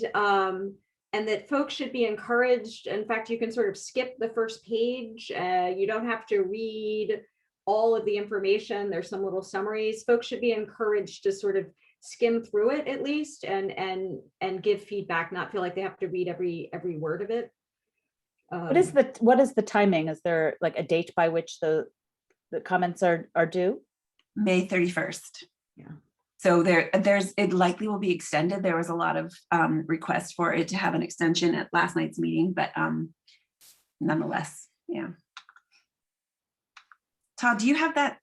that folks should be encouraged. In fact, you can sort of skip the first page. You don't have to read all of the information. There's some little summaries. Folks should be encouraged to sort of skim through it at least and give feedback, not feel like they have to read every word of it. What is the timing? Is there like a date by which the comments are due? May 31st. Yeah. So it likely will be extended. There was a lot of requests for it to have an extension at last night's meeting, but nonetheless, yeah. Todd, do you have that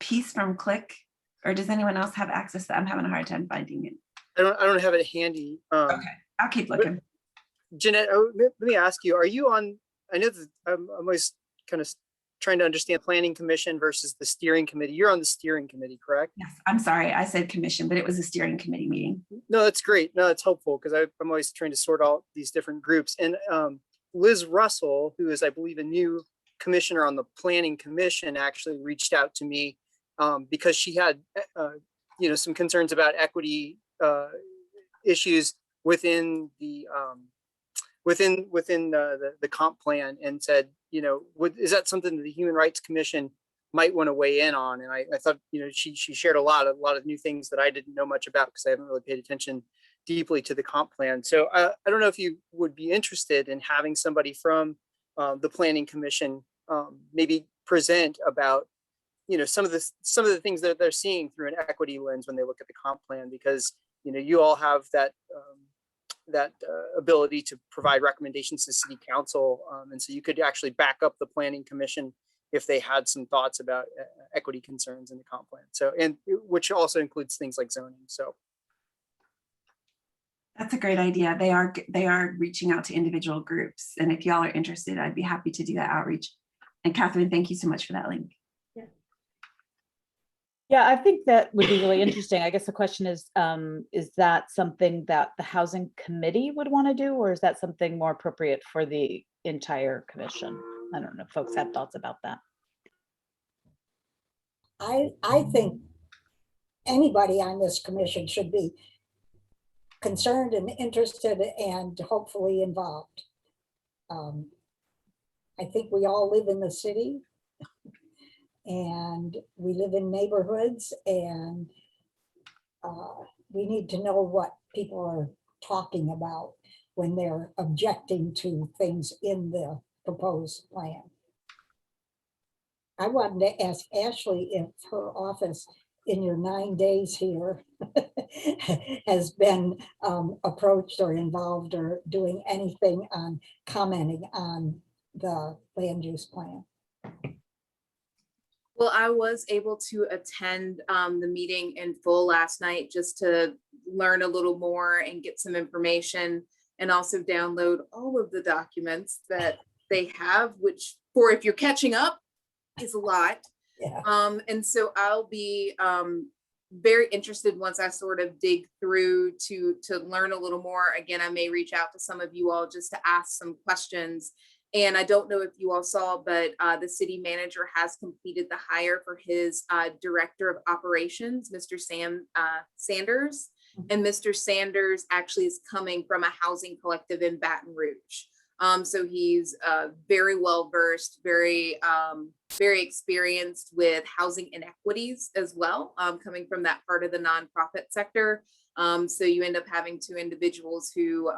piece from Click, or does anyone else have access to that? I'm having a hard time finding it. I don't have it handy. Okay, I'll keep looking. Jeanette, let me ask you, are you on, I know that I'm always kind of trying to understand planning commission versus the steering committee. You're on the steering committee, correct? Yes, I'm sorry, I said commission, but it was a steering committee meeting. No, that's great. No, it's helpful because I'm always trying to sort out these different groups. And Liz Russell, who is, I believe, a new commissioner on the planning commission, actually reached out to me because she had, some concerns about equity issues within the comp plan, and said, is that something that the Human Rights Commission might want to weigh in on? And I thought, she shared a lot of new things that I didn't know much about because I haven't really paid attention deeply to the comp plan. So I don't know if you would be interested in having somebody from the Planning Commission maybe present about some of the things that they're seeing through an equity lens when they look at the comp plan, because you all have that ability to provide recommendations to City Council, and so you could actually back up the Planning Commission if they had some thoughts about equity concerns in the comp plan. So, and which also includes things like zoning. So that's a great idea. They are reaching out to individual groups, and if y'all are interested, I'd be happy to do that outreach. And Catherine, thank you so much for that link. Yeah, I think that would be really interesting. I guess the question is that something that the housing committee would want to do, or is that something more appropriate for the entire commission? I don't know if folks have thoughts about that. I think anybody on this commission should be concerned and interested and hopefully involved. I think we all live in the city and we live in neighborhoods, and we need to know what people are talking about when they're objecting to things in the proposed plan. I wanted to ask Ashley if her office in your 9 days here has been approached or involved or doing anything on commenting on the land use plan. Well, I was able to attend the meeting in full last night just to learn a little more and get some information, and also download all of the documents that they have, which for if you're catching up is a lot. Yeah. And so I'll be very interested once I sort of dig through to learn a little more. Again, I may reach out to some of you all just to ask some questions. And I don't know if you all saw, but the city manager has completed the hire for his director of operations, Mr. Sam Sanders. And Mr. Sanders actually is coming from a housing collective in Baton Rouge. So he's very well versed, very experienced with housing inequities as well, coming from that part of the nonprofit sector. So you end up having two individuals who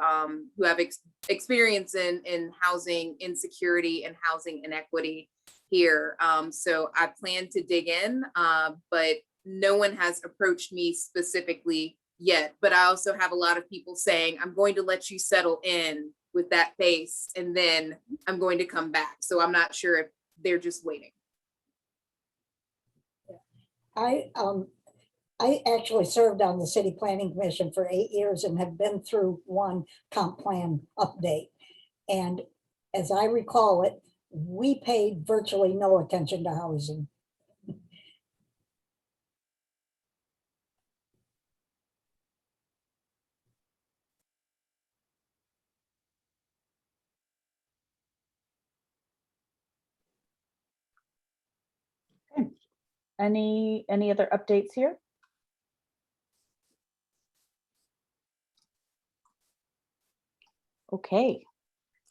have experience in housing insecurity and housing inequity here. So I plan to dig in, but no one has approached me specifically yet. But I also have a lot of people saying, I'm going to let you settle in with that face, and then I'm going to come back. So I'm not sure if they're just waiting. I actually served on the City Planning Commission for 8 years and have been through one comp plan update. And as I recall it, we paid virtually no attention to housing. Any other updates here? Okay.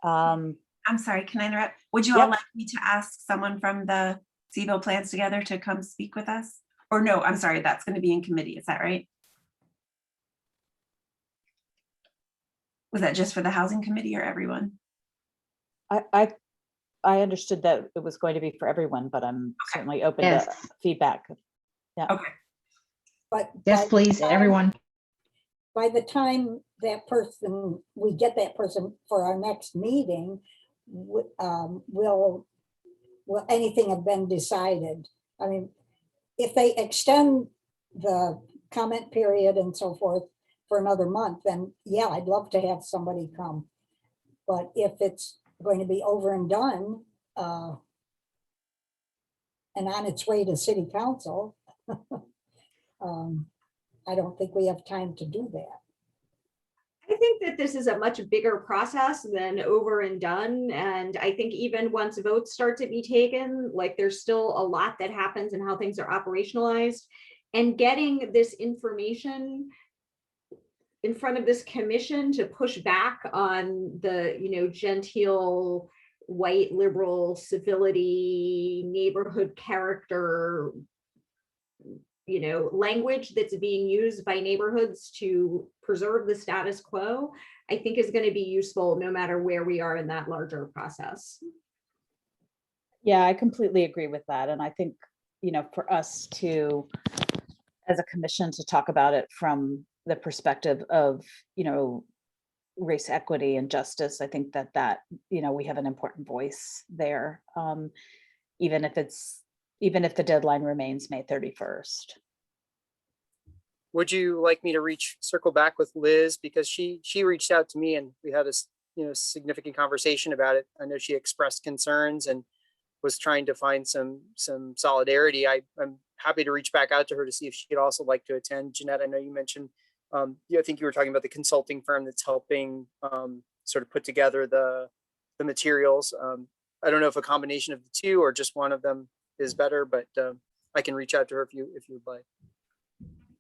I'm sorry, can I interrupt? Would you all like me to ask someone from the CBO Plans Together to come speak with us? Or no, I'm sorry, that's going to be in committee. Is that right? Was that just for the housing committee or everyone? I understood that it was going to be for everyone, but I'm certainly open to feedback. Yeah. Okay. But yes, please, everyone. By the time that person, we get that person for our next meeting, will anything have been decided? I mean, if they extend the comment period and so forth for another month, then yeah, I'd love to have somebody come. But if it's going to be over and done and on its way to city council, I don't think we have time to do that. I think that this is a much bigger process than over and done. And I think even once votes start to be taken, like there's still a lot that happens in how things are operationalized. And getting this information in front of this commission to push back on the, genteel, white, liberal, civility, neighborhood character, language that's being used by neighborhoods to preserve the status quo, I think is going to be useful no matter where we are in that larger process. Yeah, I completely agree with that. And I think, for us to, as a commission, to talk about it from the perspective of, race equity and justice, I think that we have an important voice there, even if the deadline remains May 31st. Would you like me to circle back with Liz, because she reached out to me and we had a significant conversation about it. I know she expressed concerns and was trying to find some solidarity. I'm happy to reach back out to her to see if she'd also like to attend. Jeanette, I know you mentioned, I think you were talking about the consulting firm that's helping sort of put together the materials. I don't know if a combination of the two or just one of them is better, but I can reach out to her if you would like.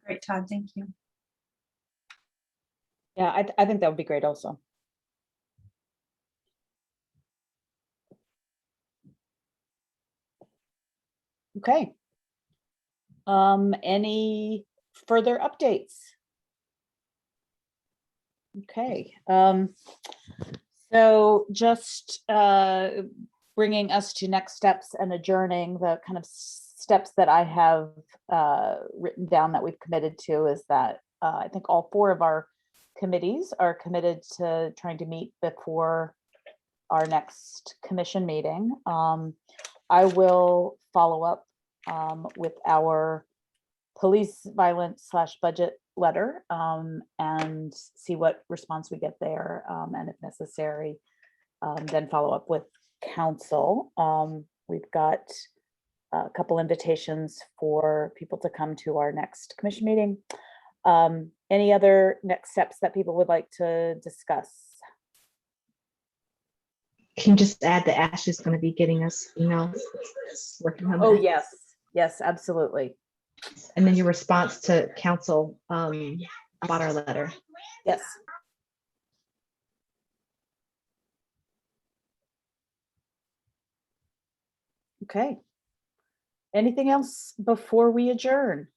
Great, Todd, thank you. Yeah, I think that would be great also. Okay. Any further updates? Okay, so just bringing us to next steps and adjourning, the kind of steps that I have written down that we've committed to is that I think all 4 of our committees are committed to trying to meet before our next commission meeting. I will follow up with our police violence / budget letter and see what response we get there, and if necessary, then follow up with council. We've got a couple invitations for people to come to our next commission meeting. Any other next steps that people would like to discuss? Can you just add that Ashley's going to be getting us emails, working on Oh, that? yes, yes, absolutely. And then your response to council about our letter. Yes. Okay. Anything else before we adjourn?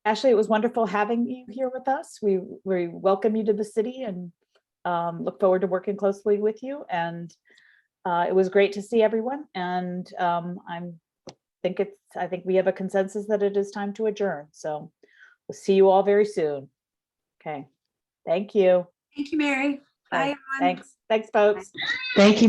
Ashley, it was wonderful having you here with us. We welcome you to the city and look forward to working closely with you. And it was great to see everyone. And I think we have a consensus that it is time to adjourn. So we'll see you all very soon. Okay. Thank you. Thank you, Mary. Bye, everyone. Thanks, folks. Thank you.